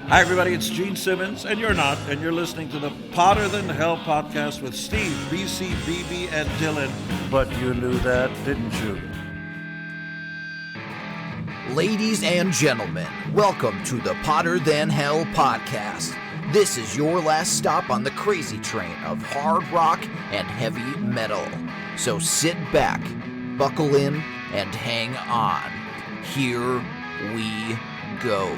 Hi, everybody. It's Gene Simmons, and you're not, and you're listening to the Potter Than Hell podcast with Steve, BC, BB, and Dylan. But you knew that, didn't you? Ladies and gentlemen, welcome to the Potter Than Hell podcast. This is your last stop on the crazy train of hard rock and heavy metal. So sit back, buckle in, and hang on. Here we go.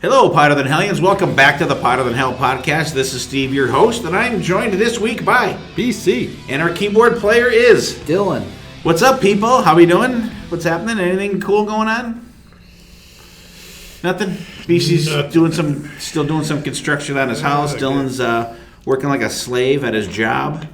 Hello, Potter Than Hellions. Welcome back to the Potter Than Hell podcast. This is Steve, your host, and I'm joined this week by BC. And our keyboard player is Dylan. What's up, people? How we doing? What's happening? Anything cool going on? Nothing? BC's still doing some construction on his house. Dylan's working like a slave at his job.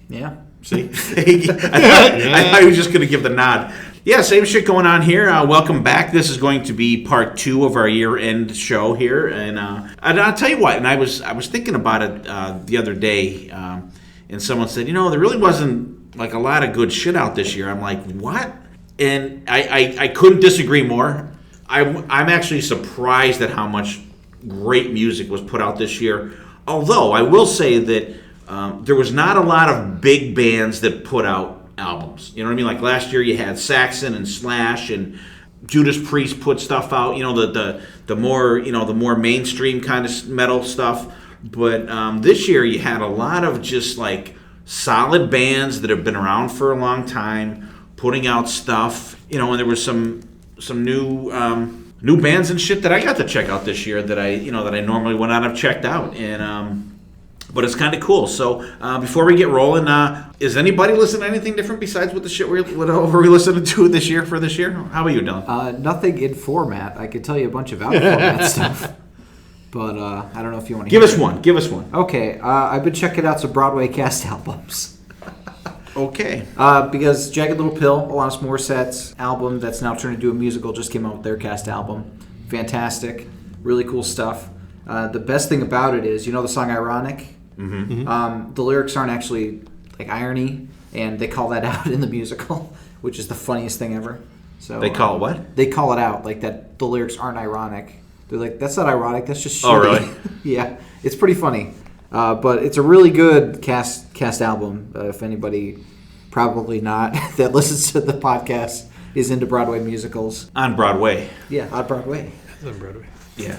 Yeah. See? I thought he was just going to give the nod. Yeah, same shit going on here. Welcome back. This is going to be part 2 of our year-end show here, and I'll tell you what. And I was thinking about it the other day, and someone said, there really wasn't like a lot of good shit out this year. I'm like, what? And I couldn't disagree more. I'm actually surprised at how much great music was put out this year. Although I will say that there was not a lot of big bands that put out albums. You know what I mean? Like last year you had Saxon and Slash and Judas Priest put stuff out, the more mainstream kind of metal stuff. But this year you had a lot of just like solid bands that have been around for a long time putting out stuff, and there was some new bands and shit that I got to check out this year that I normally would not have checked out. And but it's kind of cool. So before we get rolling, is anybody listening to anything different besides what the shit we're listening to this year for this year? How about you, Dylan? Nothing in format. I could tell you a bunch of out of format stuff, but I don't know if you want to Give us one. Okay, I've been checking out some Broadway cast albums. Okay. Because Jagged Little Pill, Alanis Morissette's album that's now turned into a musical, just came out with their cast album. Fantastic. Really cool stuff. The best thing about it is, the song Ironic? Mm-hmm. The lyrics aren't actually like irony, and they call that out in the musical, which is the funniest thing ever. So they call it what? They call it out, like that the lyrics aren't ironic. They're like, that's not ironic, that's just shitty. Oh, really? Yeah, it's pretty funny. But it's a really good cast album. If anybody, probably not, that listens to the podcast is into Broadway musicals. On Broadway. Yeah, on Broadway. On Broadway. Yeah.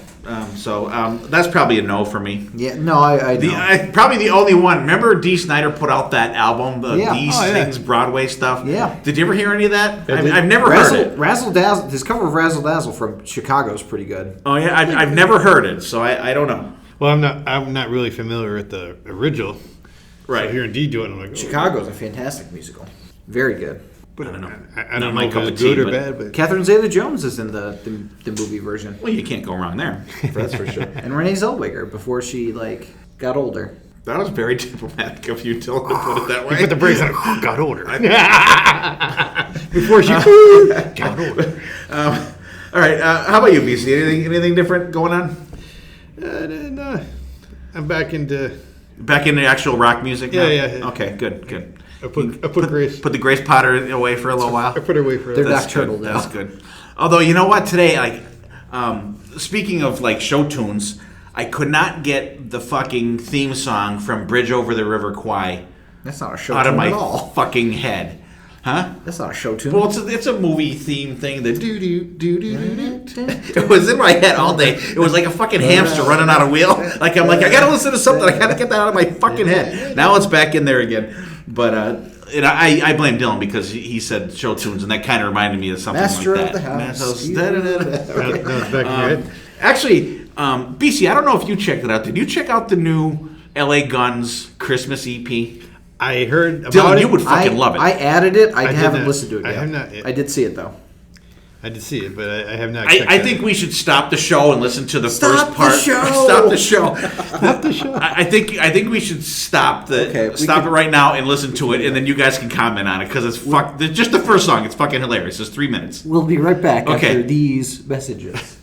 So that's probably a no for me. Yeah, no, I know. Probably the only one. Remember Dee Snider put out that album, yeah. These Things Broadway stuff? Yeah. Did you ever hear any of that? I've never heard it. Razzle Dazzle, his cover of Razzle Dazzle from Chicago is pretty good. Oh, yeah? I've never heard it, so I don't know. Well, I'm not really familiar with the original. Right. So hearing Dee do it, I'm like, Chicago's a fantastic musical. Very good. But I don't know. I don't my know if cup it's of tea, good or but- bad, but Catherine Zeta-Jones is in the movie version. Well, you can't go wrong there. That's for sure. And Renee Zellweger before she got older. That was very diplomatic of you, Dylan, to put it that way. you put the brakes on. Got older. Before she got older. All right. How about you, BC? Anything different going on? No. I'm back into Actual rock music now? Yeah. Okay, good. I put Grace. Put the Grace Potter away for a little while. I put her away for They're a Doc Turtle good. now. That's good. Although, you know what? Today, speaking of show tunes, I could not get the fucking theme song from Bridge Over the River Kwai That's not a show out of tune my at all. fucking head. Huh? That's not a show tune. Well, it's a movie theme thing. The do do do do do. It was in my head all day. It was like a fucking hamster running on a wheel. I gotta listen to something. I gotta get that out of my fucking head. Now it's back in there again. But I blame Dylan because he said show tunes, and that kind of reminded me of something Master like of that. the house. Okay. Now it's back in your head. Actually, BC, I don't know if you checked it out. Did you check out the new LA Guns Christmas EP? I heard about Dylan, it. you would fucking love it. I added it. I did haven't not. listened to it yet. I have not yet. I did see it though. I did see it, but I have not. checked I it think out. we should stop the show and listen to the Stop first part. the show! Stop the show! Stop the show. I think we should stop it right now and listen to it, and then you guys can comment on it because it's just the first song. It's fucking hilarious. It's 3 minutes. We'll be right back Okay. after these messages.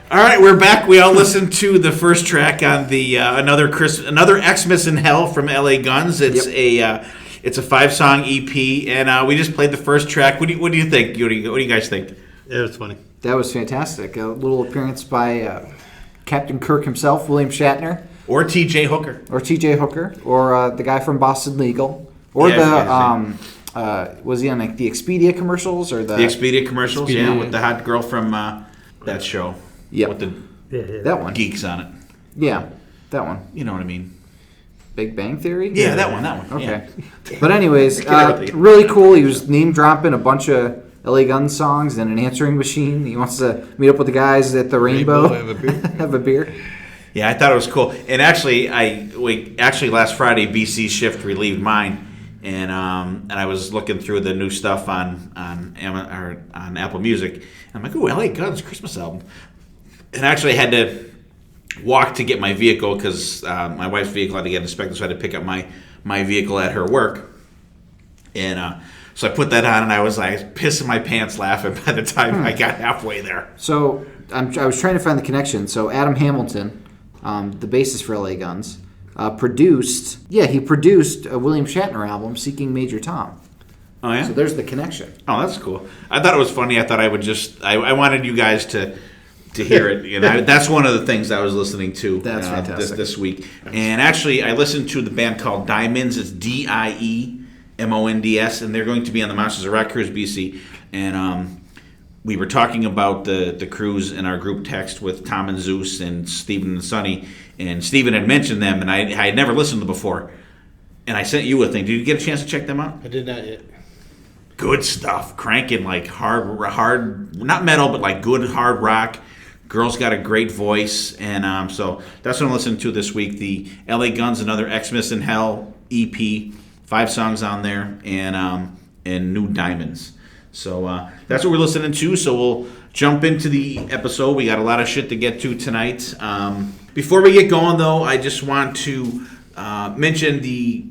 All right, right, we're back. We all listened to the first track on the another Xmas in Hell from LA Guns. It's it's a 5-song EP, and we just played the first track. What do you think? What do you guys think? Yeah, it was funny. That was fantastic. A little appearance by Captain Kirk himself, William Shatner. Or T.J. Hooker. Or the guy from Boston Legal. Or was he on like the Expedia commercials? Or the Expedia commercials, with the hot girl from that show. Yeah. With the that one. geeks on it. Yeah, that one. You know what I mean. Big Bang Theory? Yeah, that one. Okay. Yeah. But anyways, really cool. He was name dropping a bunch of LA Guns songs and an answering machine. He wants to meet up with the guys at the Rainbow. Have a beer. Yeah, I thought it was cool. And actually, last Friday, BC's shift relieved mine. And I was looking through the new stuff on Apple Music. I'm like, ooh, LA Guns Christmas album. And actually, I had to walk to get my vehicle because my wife's vehicle had to get inspected, so I had to pick up my vehicle at her work. And so I put that on, and I was like pissing my pants laughing by the time I got halfway there. So I was trying to find the connection. So Adam Hamilton, the bassist for LA Guns, produced a William Shatner album, Seeking Major Tom. Oh, yeah? So there's the connection. Oh, that's cool. I thought it was funny. I thought I would just... I wanted you guys to hear it. You know, that's one of the things I was listening to this week. And actually, I listened to the band called Diamonds. It's Diemonds, and they're going to be on the Monsters of Rock Cruise BC. And we were talking about the cruise in our group text with Tom and Zeus and Steven and Sonny. And Steven had mentioned them, and I had never listened to them before. And I sent you a thing. Did you get a chance to check them out? I did not yet. Good stuff. Cranking like hard, not metal, but like good hard rock. Girl's got a great voice, and so that's what I'm listening to this week. The LA Guns, another Xmas in Hell EP, 5 songs on there, and New Diamonds. So that's what we're listening to. So we'll jump into the episode. We got a lot of shit to get to tonight. Before we get going, though, I just want to mention the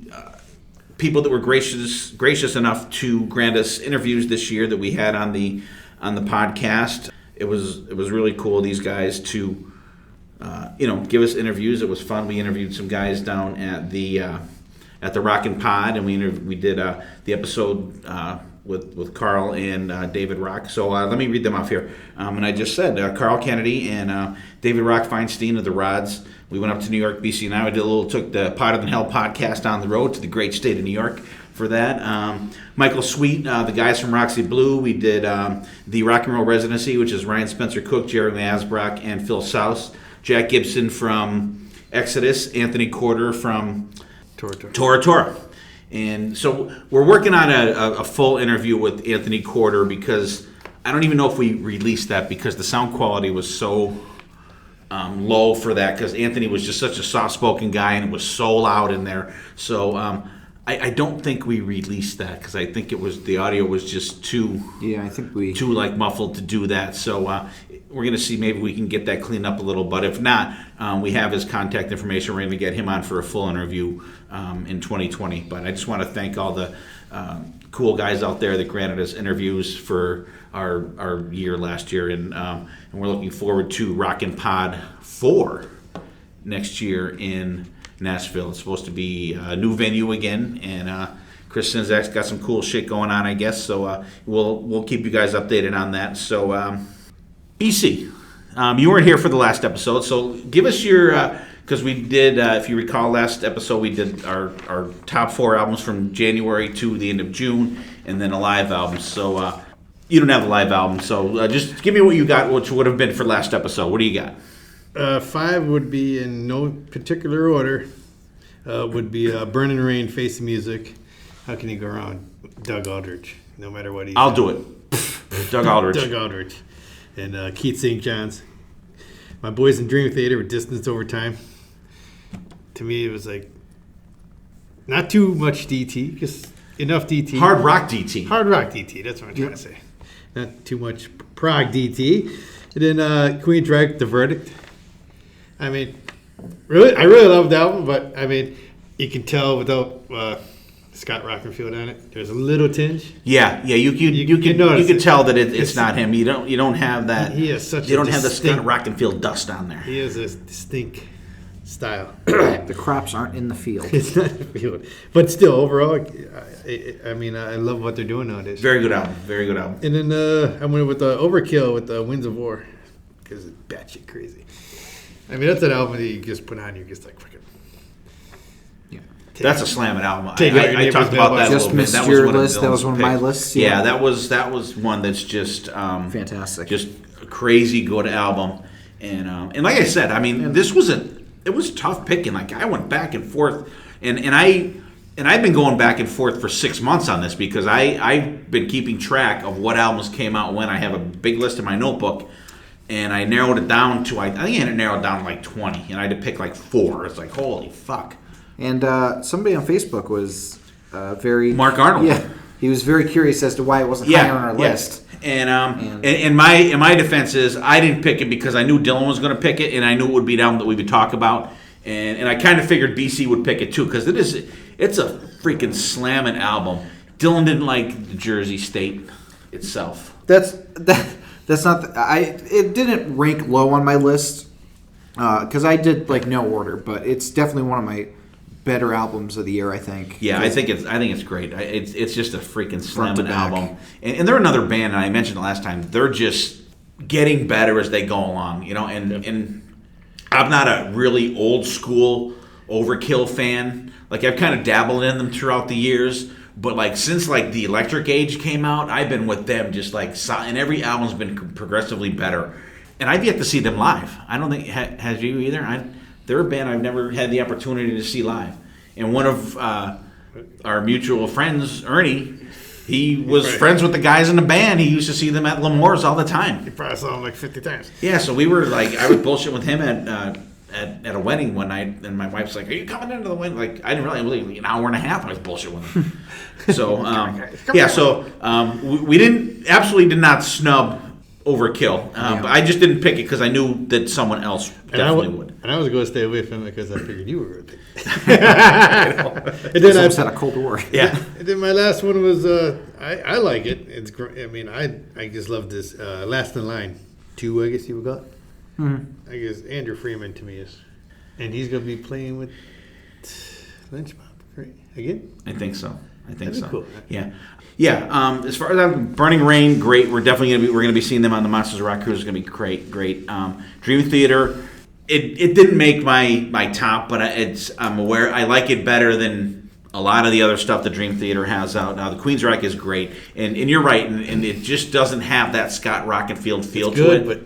people that were gracious enough to grant us interviews this year that we had on the podcast. It was really cool, these guys to give us interviews. It was fun. We interviewed some guys down at the Rockin' Pod, and we did the episode with Carl and David Rock. So let me read them off here. And I just said Carl Kennedy and David Rock Feinstein of the Rods. We went up to New York, BC, and I took the Hotter Than Hell podcast on the road to the great state of New York for that. Michael Sweet, the guys from Roxy Blue. We did the Rock and Roll Residency, which is Ryan Spencer Cook, Jeremy Asbrock, and Phil Souse. Jack Gibson from Exodus. Anthony Corder from Tora. And so we're working on a full interview with Anthony Corder because I don't even know if we released that because the sound quality was so low for that because Anthony was just such a soft-spoken guy and it was so loud in there. So I don't think we released that because I think the audio was just too like muffled to do that. So we're going to see maybe we can get that cleaned up a little. But if not, we have his contact information. We're going to get him on for a full interview in 2020. But I just want to thank all the cool guys out there that granted us interviews for our year last year. And we're looking forward to Rockin' Pod 4 next year in Nashville. It's supposed to be a new venue again, and Chris Sinzak's got some cool shit going on, I guess. So we'll keep you guys updated on that. So BC, you weren't here for the last episode, so give us your because we did, if you recall, last episode we did our top 4 albums from January to the end of June, and then a live album. So you don't have the live album, so just give me what you got, which would have been for last episode. What do you got? 5 would be in no particular order. Would be Burning Rain, Face the Music. How can you go wrong? Doug Aldrich, no matter what he's I'll do it. Doug Aldrich. Doug Aldrich. And Keith St. John's. My Boys in Dream Theater with Distance Over Time. To me, it was like not too much DT, just enough DT. Hard rock DT. Hard rock DT, that's what I'm trying to say. Not too much prog DT. And then Queen Drag, The Verdict. I mean, I really love the album, but I mean, you can tell without Scott Rockenfield on it. There's a little tinge. Yeah. You can tell that it's not him. You don't have that. He has such. You don't have the Scott Rockenfield dust on there. He has a distinct style. The crops aren't in the field. It's not in the field, but still, overall, I mean, I love what they're doing nowadays. Very good album. Very good album. And then I went with the Overkill with the Winds of War because it's batshit crazy. I mean, that's an album that you just put on, you're just like fucking. That's a slamming album. Take it out your I talked neighbor's about that mailbox. a Just little bit. missed That your was one list. of That was Dylan's one of my picks. lists. Yeah, that was one that's just Fantastic. just a crazy good album. And like I said, I mean, it was tough picking. Like I went back and forth, and I've been going back and forth for 6 months on this because I've been keeping track of what albums came out when. I have a big list in my notebook. And I narrowed it down to, I think I had it narrowed down to like 20. And I had to pick like 4. It's like, holy fuck. And somebody on Facebook was very... Mark Arnold. Yeah. He was very curious as to why it wasn't higher on our list. And my defense is I didn't pick it because I knew Dylan was going to pick it. And I knew it would be down that we would talk about. And I kind of figured BC would pick it too because it's a freaking slamming album. Dylan didn't like the Jersey State itself. That's not... it didn't rank low on my list because I did like no order, but it's definitely one of my better albums of the year, I think. Yeah, I think it's great. It's just a freaking Front to slamming back. album. And they're another band, and I mentioned it last time, they're just getting better as they go along, you know, and I'm not a really old school Overkill fan. Like I've kind of dabbled in them throughout the years, but like since like the Electric Age came out, I've been with them just like, and every album's been progressively better. And I've yet to see them live. I don't think has you either. They're a band I've never had the opportunity to see live. And one of our mutual friends, Ernie, he was friends with the guys in the band. He used to see them at L'Amour's all the time. You probably saw him like 50 times. Yeah, so we were like, I was bullshit with him at a wedding one night, and my wife's like, "Are you coming into the wedding?" Like, I didn't really believe like an hour and a half. I was bullshit with him. So we absolutely did not snub Overkill. But I just didn't pick it because I knew that someone else definitely would. And I was going to stay away from it because I figured you were going to pick it. And then I had a Cold War. Yeah. And then my last one was, I like it. It's great. I mean, I just love this. Last in Line 2, I guess you would call it. Mm-hmm. I guess Andrew Freeman to me is. And he's going to be playing with Lynch Mob, right? Again? I think so. That'd be cool. Yeah. Yeah, as far as Burning Rain, great. We're definitely gonna be seeing them on the Monsters of Rock cruise. It's gonna be great. Dream Theater, it didn't make my top, but I'm aware I like it better than a lot of the other stuff that Dream Theater has out now. The Queensryche is great, and you're right, and it just doesn't have that Scott Rockenfield feel to it. But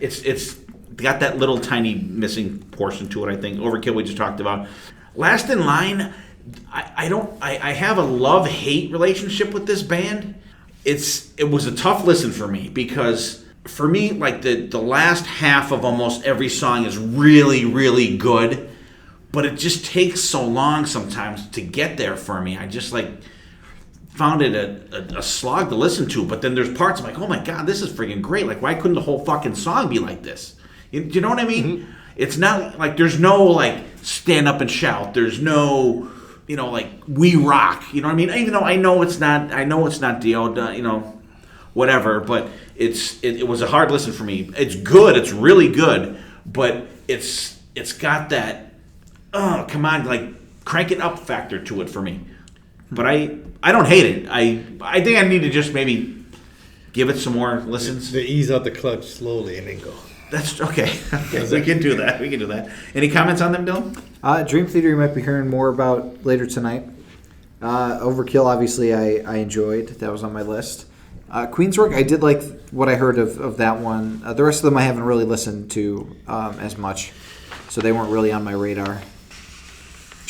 it's got that little tiny missing portion to it. I think Overkill we just talked about. Last in Line. I have a love-hate relationship with this band. It was a tough listen for me because for me, like the last half of almost every song is really, really good, but it just takes so long sometimes to get there for me. I just like found it a slog to listen to, but then there's parts I'm like, oh my god, this is freaking great. Like, why couldn't the whole fucking song be like this? You know what I mean? Mm-hmm. It's not like there's no like stand up and shout. There's no like we rock, you know what I mean? Even though I know it's not Dio, whatever. But it was a hard listen for me. It's good, it's really good, but it's got that come on, like crank it up factor to it for me. But I don't hate it. I think I need to just maybe give it some more listens. To ease out the clutch slowly and then go. That's okay. We can do that. Any comments on them, Dylan? Dream Theater you might be hearing more about later tonight. Overkill, obviously, I enjoyed. That was on my list. Queensryche, I did like what I heard of that one. The rest of them I haven't really listened to as much, so they weren't really on my radar.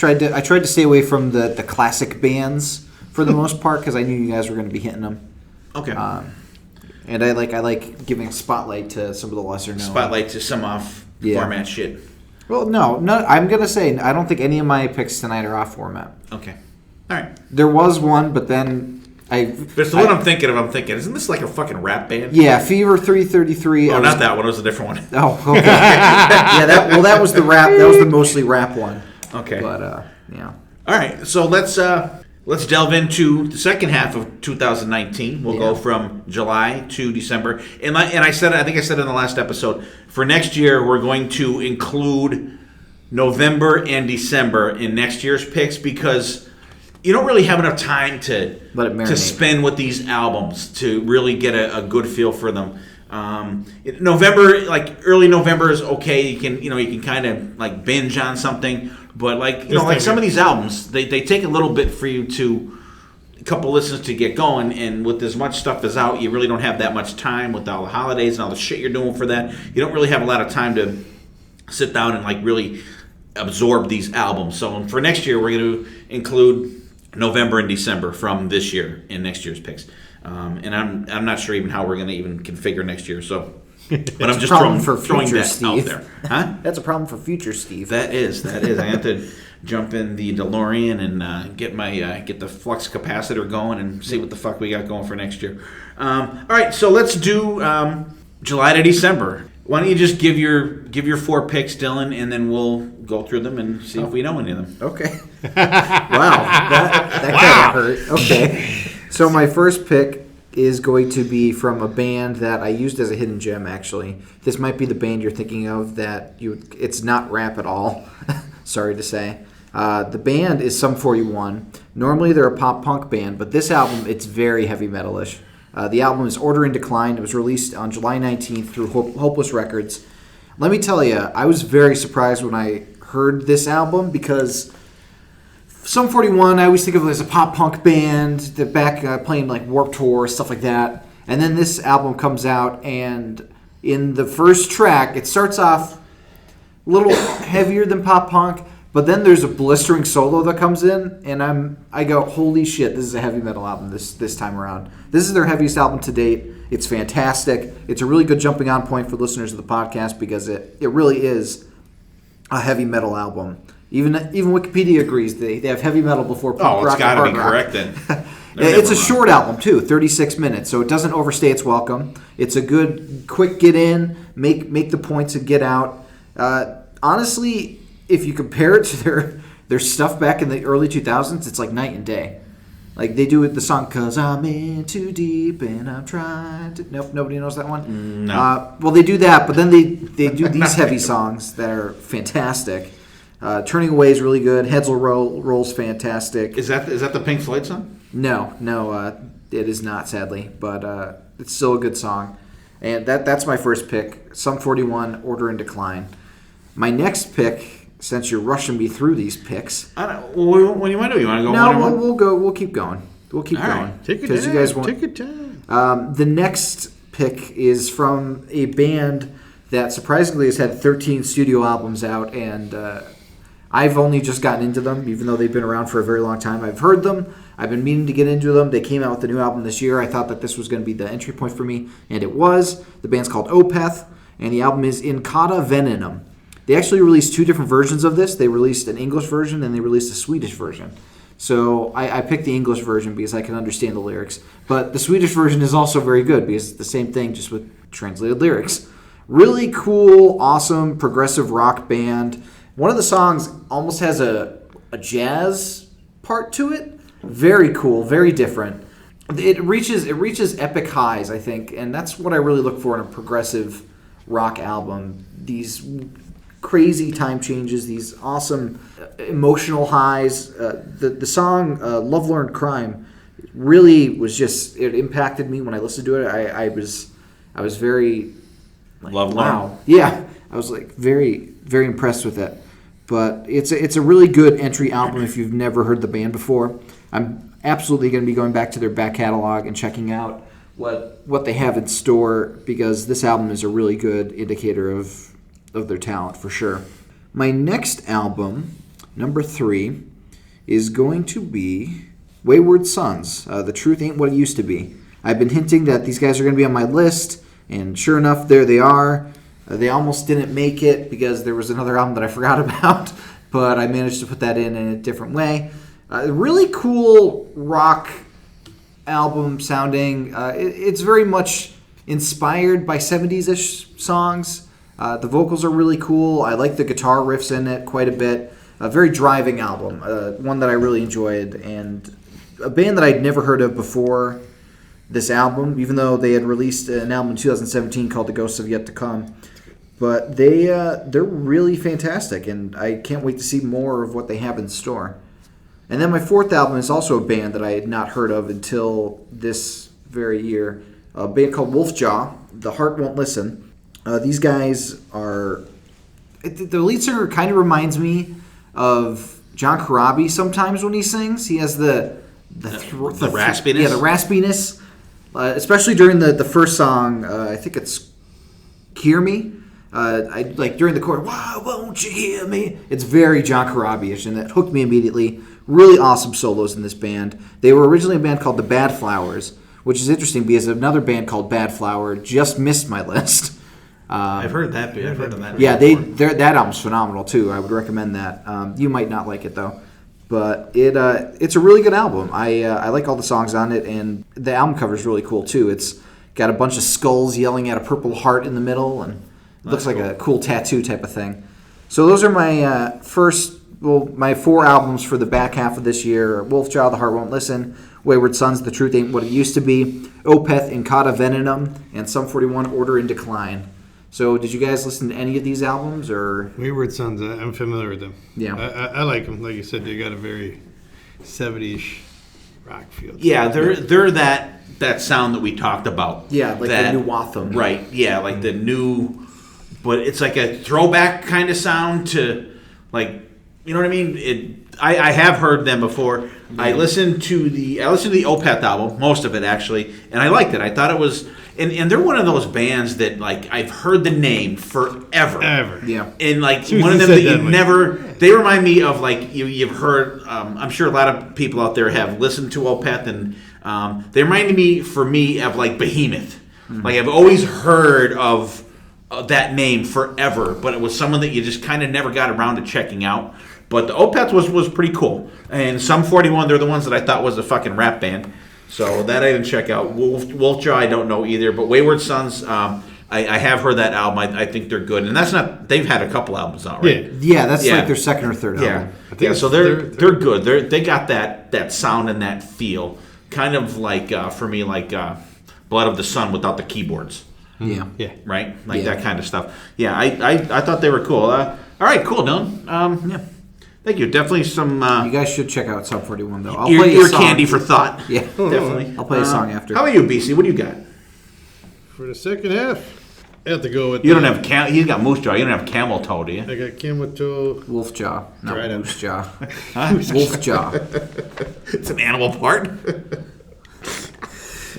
I tried to stay away from the classic bands for the most part because I knew you guys were going to be hitting them. Okay. And I like giving a spotlight to some of the lesser known. Spotlight to some off format shit. Well, no. I'm gonna say I don't think any of my picks tonight are off format. Okay. All right. There was one, but then There's the one I'm thinking of. Isn't this like a fucking rap band? Yeah, Fever 333. Oh, not that one. It was a different one. Oh, okay. Yeah, that was the rap. That was the mostly rap one. Okay. But yeah. All All right, so let's delve into the second half of 2019. We'll go from July to December, and I think I said in the last episode, for next year we're going to include November and December in next year's picks because you don't really have enough time to spend with these albums to really get a good feel for them. November, like early November, is okay. You can kind of like binge on something, but like some of these albums, they take a little bit for you to a couple listens to get going. And with as much stuff as out, you really don't have that much time with all the holidays and all the shit you're doing for that. You don't really have a lot of time to sit down and like really absorb these albums. So for next year, we're going to include November and December from this year in next year's picks. And I'm not sure even how we're going to even configure next year. So, but I'm just throwing that Steve. Out there. Huh? That's a problem for future Steve. That is. I have to jump in the DeLorean and get the flux capacitor going and see what the fuck we got going for next year. All right, so let's do July to December. Why don't you just give your 4 picks, Dylan, and then we'll go through them and see if we know any of them. Okay. Wow. That kind of hurt. Okay. So my first pick is going to be from a band that I used as a hidden gem, actually. This might be the band you're thinking of it's not rap at all. Sorry to say. The band is Sum 41. Normally they're a pop-punk band, but this album, it's very heavy metal-ish. The album is Order in Decline. It was released on July 19th through Hopeless Records. Let me tell you, I was very surprised when I heard this album because Sum 41, I always think of it as a pop-punk band, playing like Warped Tour, stuff like that. And then this album comes out, and in the first track, it starts off a little heavier than pop-punk, but then there's a blistering solo that comes in, and I go, holy shit, this is a heavy metal album this time around. This is their heaviest album to date. It's fantastic. It's a really good jumping on point for listeners of the podcast because it really is a heavy metal album. Even Wikipedia agrees they have heavy metal before punk rock. Oh, it's got to be correct then. It's a short album too, 36 minutes, so it doesn't overstay its welcome. It's a good, quick get in, make the points and get out. Honestly, if you compare it to their stuff back in the early 2000s, it's like night and day. Like they do the song "Cause I'm in too deep and I'm trying to." Nope, nobody knows that one. No. Well, they do that, but then they do these heavy songs that are fantastic. Turning Away is really good. Heads Will Roll's fantastic. Is that the Pink Floyd song? No, it is not, sadly, but it's still a good song. And that's my first pick. Sum 41, Order in Decline. My next pick, since you're rushing me through these picks. I don't. What do you want to do? You want to go one? No, we'll go. We'll keep going. We'll keep going. Right. Take your time. You guys won't. Take your time. The next pick is from a band that surprisingly has had 13 studio albums out, and I've only just gotten into them, even though they've been around for a very long time. I've heard them. I've been meaning to get into them. They came out with a new album this year. I thought that this was going to be the entry point for me, and it was. The band's called Opeth, and the album is In Cauda Venenum. They actually released 2 different versions of this. They released an English version, and they released a Swedish version. So I picked the English version because I can understand the lyrics. But the Swedish version is also very good because it's the same thing, just with translated lyrics. Really cool, awesome, progressive rock band. One of the songs almost has a jazz part to it. Very cool, very different. It reaches epic highs, I think, and that's what I really look for in a progressive rock album. These crazy time changes, these awesome emotional highs. The song "Love Learned Crime" really was it impacted me when I listened to it. I was very Love wow, Learned. Yeah, I was like very very impressed with it. But it's a really good entry album if you've never heard the band before. I'm absolutely going to be going back to their back catalog and checking out what they have in store because this album is a really good indicator of their talent for sure. My next album, number 3, is going to be Wayward Sons. The Truth Ain't What It Used to Be. I've been hinting that these guys are going to be on my list, and sure enough, there they are. They almost didn't make it because there was another album that I forgot about, but I managed to put that in a different way. Really cool rock album sounding. It's very much inspired by 70s-ish songs. The vocals are really cool. I like the guitar riffs in it quite a bit. A very driving album, one that I really enjoyed, and a band that I'd never heard of before this album, even though they had released an album in 2017 called The Ghosts of Yet to Come. But they're really fantastic, and I can't wait to see more of what they have in store. And then my fourth album is also a band that I had not heard of until this very year. A band called Wolfjaw, The Heart Won't Listen. These guys are... The lead singer kind of reminds me of John Corabi sometimes when he sings. He has the raspiness? Yeah, the raspiness. Especially during the first song, I think it's Hear Me. I like during the chorus, why won't you hear me? It's very John Corabi-ish, and that hooked me immediately. Really awesome solos in this band. They were originally a band called the Bad Flowers, which is interesting because another band called Bad Flower just missed my list. I've heard that. I've heard of that. Yeah, that album's phenomenal too. I would recommend that. You might not like it though, but it's a really good album. I like all the songs on it, and the album cover is really cool too. It's got a bunch of skulls yelling at a purple heart in the middle, and it looks like a cool tattoo type of thing. So those are my my four albums for the back half of this year: Wolfjaw, The Heart Won't Listen, Wayward Sons, The Truth Ain't What It Used to Be, Opeth, Incata Venenum, and Sum 41, Order in Decline. So, did you guys listen to any of these albums, or Wayward Sons? I'm familiar with them. Yeah, I like them. Like you said, they got a very 70s rock feel. Yeah, they're that sound that we talked about. Yeah, like that, the new Watham. Right. Yeah, like the new, but it's like a throwback kind of sound to, like, you know what I mean? I have heard them before. Yeah. I listened to the Opeth album, most of it actually, and I liked it. I thought it was. And they're one of those bands that, like, I've heard the name forever. Yeah. And, like, one of them that you never... They remind me of, like, you've heard... I'm sure a lot of people out there have listened to Opeth, and they reminded me, for me, of, like, Behemoth. Mm-hmm. Like, I've always heard of that name forever, but it was someone that you just kind of never got around to checking out. But the Opeth was pretty cool. And Sum 41, they're the ones that I thought was a fucking rap band. So that I didn't check out. Wolfjaw, I don't know either. But Wayward Sons, I have heard that album. I think they're good. And that's not... They've had a couple albums out, right? Yeah, that's like their second or third album. Yeah, so they're good. They got that sound and that feel. Kind of like, for me, like Blood of the Sun without the keyboards. Yeah. Right? Like that kind of stuff. Yeah, I thought they were cool. All right, cool, Dylan. Yeah. Thank you. Definitely some... you guys should check out Sub 41, though. I'll play your candy for thought. Yeah. Definitely. I'll play a song after. How about you, BC? What do you got? For the second half, I have to go with... You don't have... He's got moose jaw. You don't have camel toe, do you? I got camel toe... Wolf jaw. Not moose jaw. Huh? Wolf jaw. It's an animal part.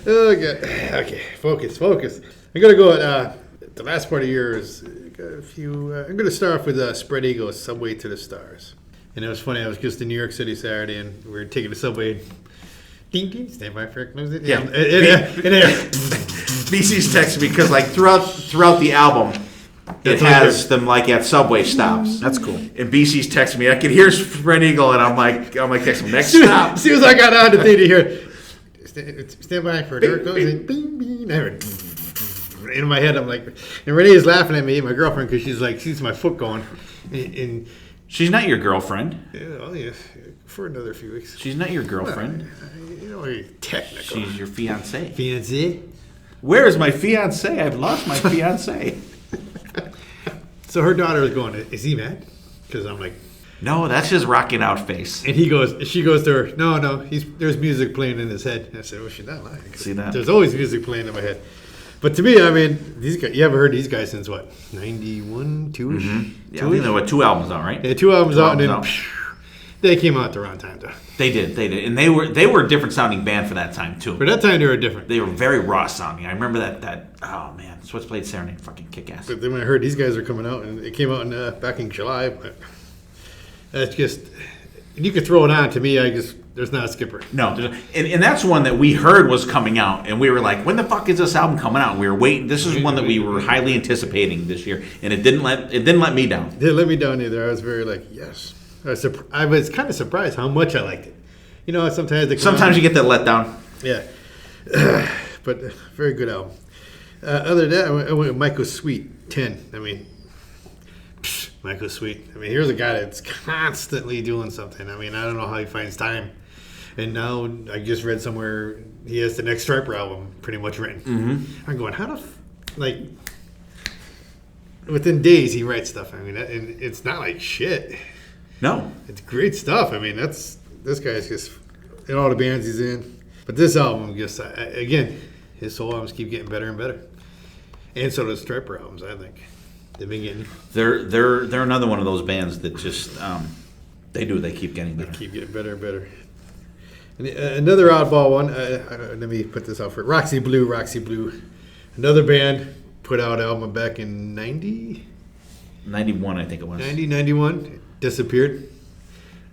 Okay. Focus. I'm going to go at... the last part of the year is... a few... I'm going to start off with Spread Eagle's Subway to the Stars. And it was funny, I was just in New York City Saturday, and we were taking the subway. Ding, ding, stand by for it. Yeah. And BC's texted me because, like, throughout the album, it has them, like, at subway stops. That's cool. And BC's texting me. I can hear Spread Eagle, and I'm like texting him, next stop. As soon as I got on the thing to hear, stand by for it. Bing, bing, bing. I heard, in my head, I'm like, and Renee is laughing at me, my girlfriend, because she's like, sees my foot going. And she's not your girlfriend. Yeah, for another few weeks. She's not your girlfriend. Technical. She's your fiance. Fiance? Where is my fiance? I've lost my fiance. So her daughter was going, is he mad? Because I'm like, no, that's his rocking out face. And she goes to her, no, there's music playing in his head. And I said, well, she's not lying. See that? There's always music playing in my head. But to me, I mean, these guys, you haven't heard these guys since what, 91, 2-ish? Mm-hmm. Yeah, I think there were 2 albums out, right? Yeah, 2 albums out, and then they came out at the wrong time, though. They did, and they were a different sounding band for that time too. For that time, they were different. They were very raw sounding. I remember that. Oh man, Switchblade Serenade, fucking kick ass. But then when I heard these guys are coming out, and it came out back in July, but that's just, you could throw it on. To me, there's not a skipper. No, and that's one that we heard was coming out, and we were like, when the fuck is this album coming out? And we were waiting. This is one that we were highly anticipating this year, and it didn't let me down. It didn't let me down either. I was very like, yes. I was kind of surprised how much I liked it. You know, sometimes you get that letdown. Yeah, but very good album. Other than that, I went with Michael Sweet 10. I mean, Michael Sweet. I mean, here's a guy that's constantly doing something. I mean, I don't know how he finds time. And now I just read somewhere he has the next Striper album pretty much written. Mm-hmm. I'm going, how the within days he writes stuff. I mean, and it's not like shit. No. It's great stuff. I mean, this guy's just in all the bands he's in. But this album just, again, his solo albums keep getting better and better. And so does Striper albums, I think. They've been getting... They're another one of those bands that just, they keep getting better. They keep getting better and better. And another oddball one, let me put this out for Roxy Blue. Another band put out an album back in 90? 91, I think it was. 91. Disappeared.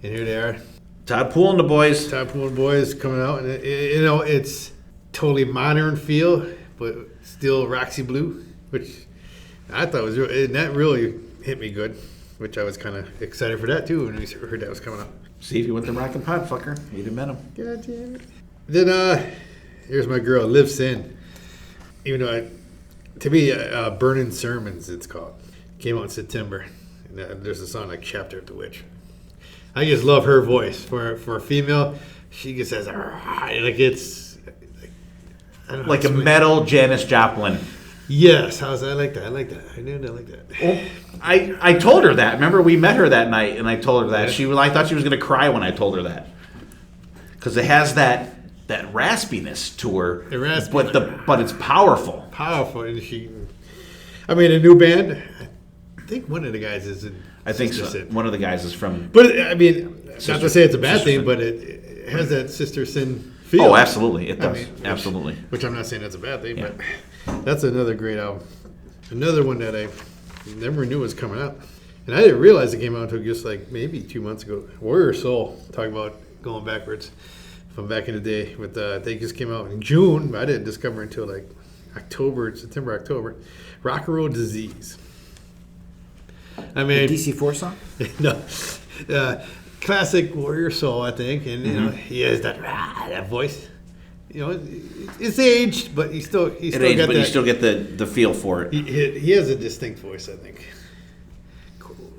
And here they are. Todd Poole and the boys. Coming out. And, it's totally modern feel, but still Roxy Blue, which I thought was real. And that really hit me good, which I was kind of excited for that, too, when we heard that was coming out. See if you went to Rockin' Pod, fucker. You'd have met him. God damn it. Then, here's my girl, Liv Sin. Even though, to me, Burning Sermons, it's called. Came out in September. And there's a song like Chapter of the Witch. I just love her voice. For a female, she just says, like it's... I don't know, like a metal Janis Joplin. Yes, I like that. I like that. Well, I told her that. Remember, we met her that night, and I told her that. Yeah. I thought she was going to cry when I told her that. Because it has that raspiness to her, but it's powerful. And a new band. I think one of the guys is in. I think so. Sin. One of the guys is from. But I mean, not to say it's a bad thing, Sin. But it has that Sister Sin feel. Oh, absolutely, it does. Absolutely. Which I'm not saying that's a bad thing, but that's another great album. Another one that I never knew was coming out, and I didn't realize it came out until just like maybe 2 months ago. Warrior Soul, talking about going backwards from back in the day. With they just came out in June. I didn't discover until like September, October. Rock and Roll Disease. I mean, the DC4 song? No, classic Warrior Soul, I think, and he has that voice. It's aged, but you still you still get the feel for it. He has a distinct voice, I think.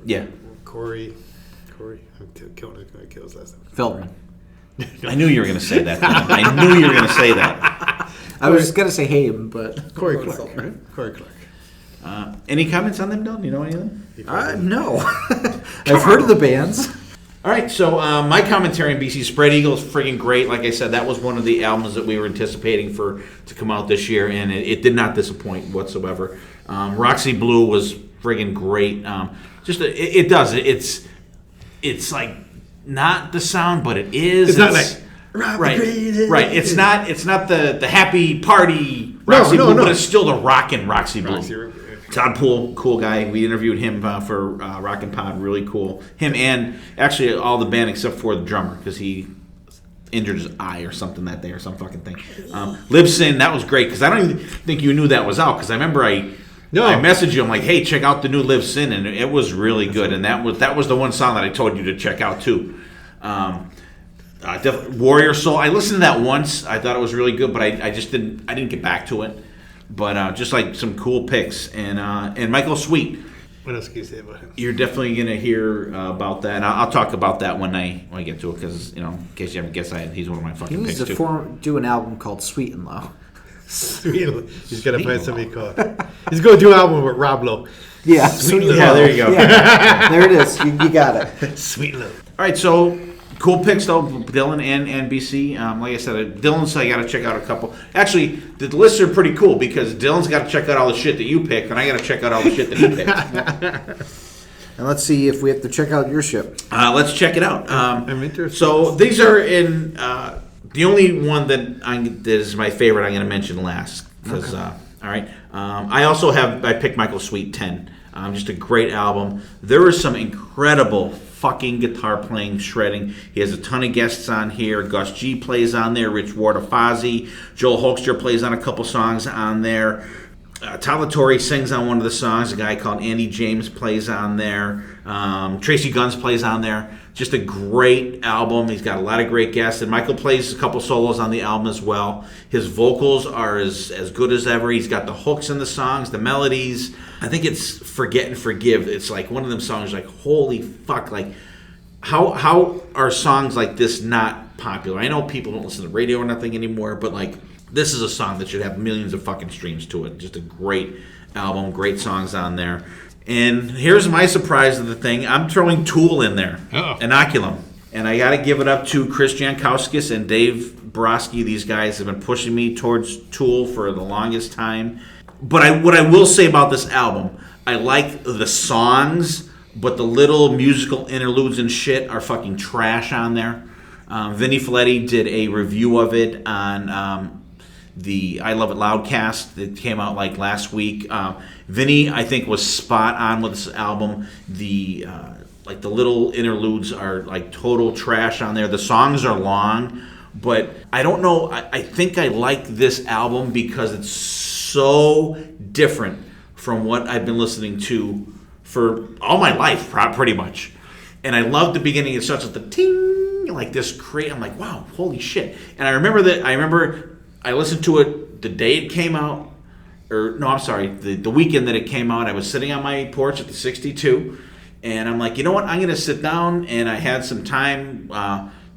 Yeah, Corey, I'm going to kill his last name. Feldman. I knew you were going to say that. I knew you were going to say that. I was going to say Haim, but Corey Clark, right? Corey Clark. Any comments on them, Dylan? You know any of them? No. I've heard of the bands. All right, so my commentary on BC Spread Eagle is friggin' great. Like I said, that was one of the albums that we were anticipating to come out this year, and it did not disappoint whatsoever. Roxy Blue was friggin' great. It does. It's like not the sound, but it is. It's not like right. It's not the happy party Roxy Blue, but it's still the rockin' Roxy Blue. Todd Poole, cool guy. We interviewed him for Rockin' Pod, really cool. Him and actually all the band except for the drummer because he injured his eye or something that day or some fucking thing. Liv Sin, that was great because I don't even think you knew that was out because I remember I messaged you. I'm like, hey, check out the new Liv Sin, and it was really good. And that was the one song that I told you to check out too. Warrior Soul. I listened to that once. I thought it was really good, but I just didn't get back to it. But just like some cool picks and Michael Sweet. What else can you say about him? You're definitely gonna hear about that, and I'll talk about that when I get to it because in case you haven't guessed, he's one of my fucking picks too. He needs to do an album called Sweetten though. Sweetten. He's gotta find somebody called. He's gonna do an album with Rob Lowe. Yeah, Sweetten. Yeah, there you go. Yeah. There it is. You got it. Sweetten. All right, so. Cool picks though, Dylan and BC. Like I said, Dylan's I got to check out a couple. Actually, the lists are pretty cool because Dylan's got to check out all the shit that you picked, and I got to check out all the shit that he picked. And let's see if we have to check out your ship. Let's check it out. I'm interested. So these are in the only one that is my favorite. I'm going to mention last because all right. I picked Michael Sweet 10. Just a great album. There is some incredible fucking guitar playing, shredding. He has a ton of guests on here. Gus G plays on there. Rich Ward of Fozzy. Joel Hoekstra plays on a couple songs on there. Talatorre sings on one of the songs. A guy called Andy James plays on there. Tracy Guns plays on there. Just a great album. He's got a lot of great guests. And Michael plays a couple solos on the album as well. His vocals are as good as ever. He's got the hooks in the songs, the melodies. I think it's Forget and Forgive. It's like one of them songs like, holy fuck, like how are songs like this not popular? I know people don't listen to radio or nothing anymore, but like this is a song that should have millions of fucking streams to it. Just a great album, great songs on there. And here's my surprise of the thing. I'm throwing Tool in there. Uh-oh. Inoculum. And I got to give it up to Chris Jankowskis and Dave Borowski. These guys have been pushing me towards Tool for the longest time. But what I will say about this album, I like the songs, but the little musical interludes and shit are fucking trash on there. Vinny Folletti did a review of it on the I Love It Loudcast that came out like last week. Vinny, I think, was spot on with this album. The like the little interludes are like total trash on there. The songs are long, but I don't know. I think I like this album because it's so different from what I've been listening to for all my life, pretty much. And I love the beginning. It starts with the ting, like this crate. I'm like, wow, holy shit. And I remember I listened to it the day it came out, or no, I'm sorry, the weekend that it came out. I was sitting on my porch at the 62, and I'm like, you know what? I'm going to sit down, and I had some time.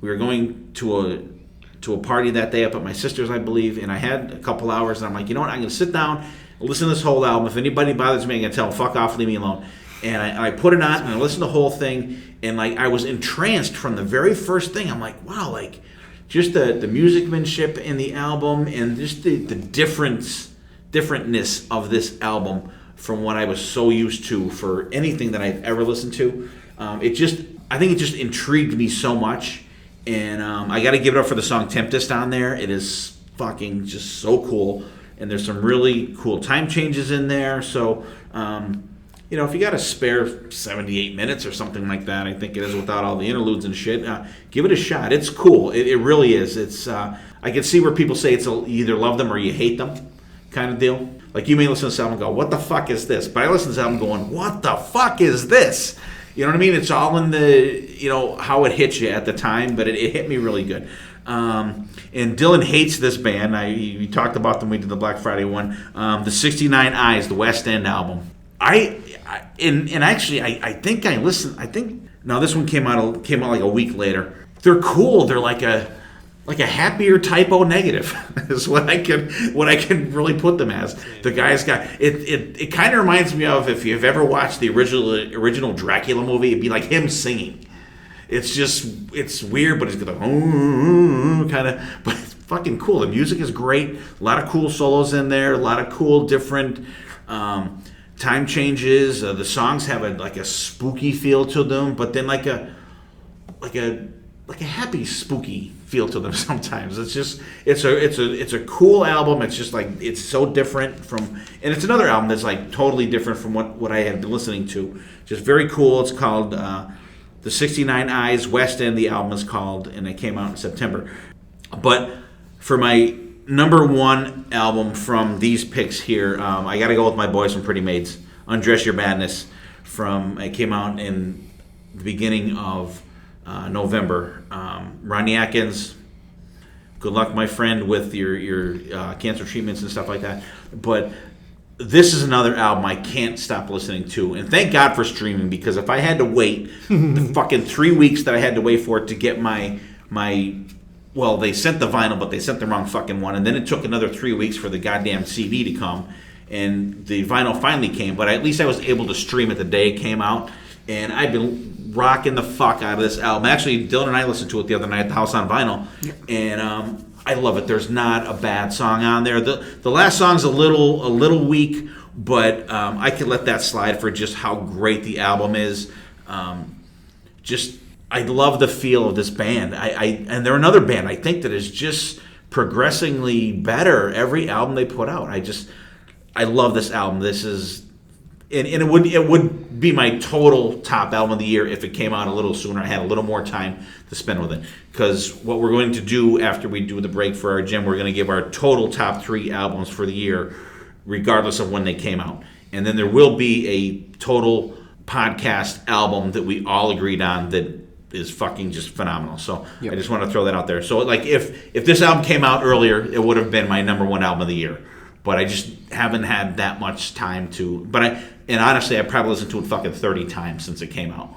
We were going to a party that day up at my sister's, I believe, and I had a couple hours, and I'm like, you know what? I'm going to sit down, listen to this whole album. If anybody bothers me, I'm going to tell them, fuck off, leave me alone. And I put it on, and I listened to the whole thing, and like I was entranced from the very first thing. I'm like, wow, like just the musicmanship in the album and just the differentness of this album from what I was so used to for anything that I've ever listened to. I think it just intrigued me so much. And I got to give it up for the song Tempest on there. It is fucking just so cool. And there's some really cool time changes in there. So, if you got a spare 78 minutes or something like that, I think it is without all the interludes and shit, give it a shot. It's cool. It really is. It's I can see where people say you either love them or you hate them kind of deal. Like you may listen to this album and go, what the fuck is this? But I listen to this album going, what the fuck is this? You know what I mean? It's all in the, how it hits you at the time, but it hit me really good. And Dylan hates this band. We talked about them. We did the Black Friday one. The 69 Eyes, the West End album. I think I listened. No, this one came out like a week later. They're cool. They're like a happier Typo Negative is what I can really put them as. The guy's got it kind of reminds me of, if you've ever watched the original Dracula movie, it'd be like him singing. It's weird, but it's got a kind of, but it's fucking cool. The music is great. A lot of cool solos in there. A lot of cool different time changes. The songs have a spooky feel to them, but then like a happy spooky feel to them sometimes. It's a cool album. It's just like it's so different from, and it's another album that's like totally different from what I had been listening to. Just very cool. It's called The 69 Eyes, West End. The album is called, and it came out in September. But for my number one album from these picks here, I got to go with my boys from Pretty Maids, Undress Your Madness. It came out in the beginning of November. Ronnie Atkins, good luck, my friend, with your cancer treatments and stuff like that. But this is another album I can't stop listening to. And thank God for streaming, because if I had to wait the fucking 3 weeks that I had to wait for it to get my well, they sent the vinyl, but they sent the wrong fucking one. And then it took another 3 weeks for the goddamn CD to come. And the vinyl finally came, but at least I was able to stream it the day it came out. And I've been rocking the fuck out of this album. Actually, Dylan and I listened to it the other night at the house on vinyl, and I love it. There's not a bad song on there. The last song's a little weak, but I could let that slide for just how great the album is. I love the feel of this band. And they're another band I think that is just progressively better every album they put out. I love this album. This is, and it would be my total top album of the year if it came out a little sooner. I had a little more time to spend with it. Because what we're going to do after we do the break for our gym, we're going to give our total top 3 albums for the year. regardless of when they came out. And then there will be a total podcast album that we all agreed on that is fucking just phenomenal. So I just want to throw that out there. So like if this album came out earlier, it would have been my number one album of the year. But I just haven't had that much time to. And honestly, I probably listened to it fucking 30 times since it came out.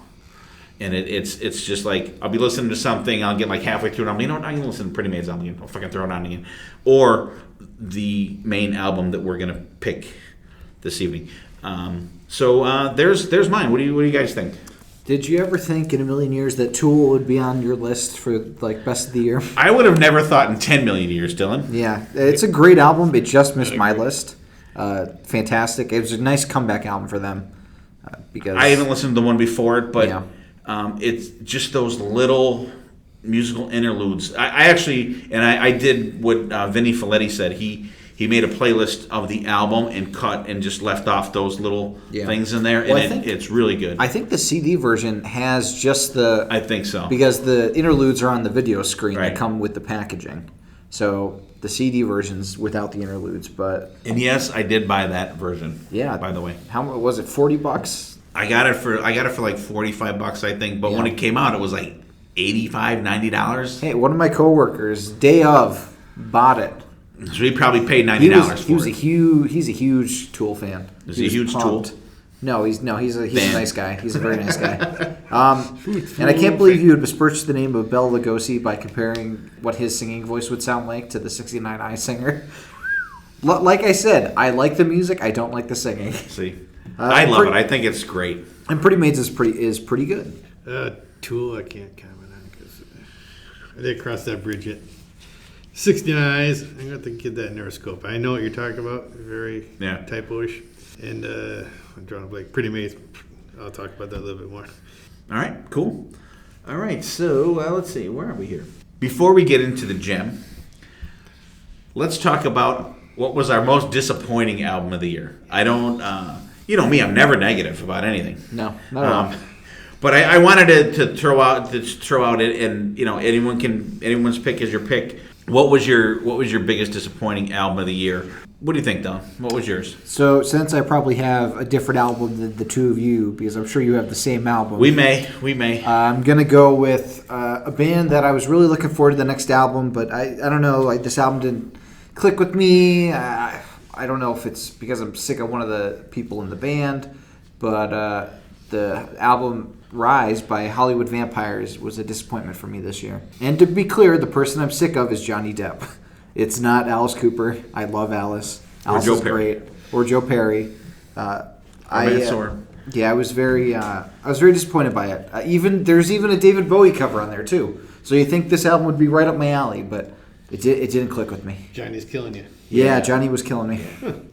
And it's just like I'll be listening to something, I'll get like halfway through, and I'm I can listen to Pretty Maid's album again. I'll fucking throw it on again, or the main album that we're gonna pick this evening. So there's mine. What do you guys think? Did you ever think in a million years that Tool would be on your list for like best of the year? I would have never thought in 10 million years, Dylan. Yeah, it's a great album. It just missed my list. Fantastic. It was a nice comeback album for them. Because I haven't listened to the one before it, but yeah. It's just those little musical interludes. I did what Vinny Folletti said. He made a playlist of the album and cut and just left off those little things in there, and it's really good. I think the CD version has just the... I think so. Because the interludes are on the video screen right. that come with the packaging. So the CD version's without the interludes, but... And yes, I did buy that version. Yeah. By the way. How much was it? $40? I got it for like $45, I think. But when it came out, it was like $85, $90. Hey, one of my coworkers, day of, bought it. So he probably paid $90 for it. He's a huge Tool fan. Is he a huge pumped. Tool? No, he's a nice guy. He's a very nice guy. And I can't believe you would besmirch the name of Bela Lugosi by comparing what his singing voice would sound like to the 69i singer. Like I said, I like the music. I don't like the singing. See, I love it. I think it's great. And Pretty Maids is pretty good. Tool, I can't comment on because I didn't cross that bridge yet. 69s, I'm going to have to get that Neuroscope. I know what you're talking about. Very typo-ish. And I'm drawing a blank. Pretty Maids. I'll talk about that a little bit more. All right, cool. All right, so let's see. Where are we here? Before we get into the gem, let's talk about what was our most disappointing album of the year. I don't, you know me, I'm never negative about anything. No, not at all. But I wanted to throw out it, and you know, anyone's pick is your pick. What was your biggest disappointing album of the year? What do you think, Don? What was yours? So since I probably have a different album than the two of you, because I'm sure you have the same album. We may. I'm going to go with a band that I was really looking forward to the next album, but I don't know, like this album didn't click with me. I don't know if it's because I'm sick of one of the people in the band, but the album Rise by Hollywood Vampires was a disappointment for me this year. And to be clear, the person I'm sick of is Johnny Depp. It's not Alice Cooper. I love Alice. Alice is great. Or Joe Perry. I was very disappointed by it. There's even a David Bowie cover on there too. So you think this album would be right up my alley, but it didn't click with me. Johnny's killing you. Yeah, Johnny was killing me.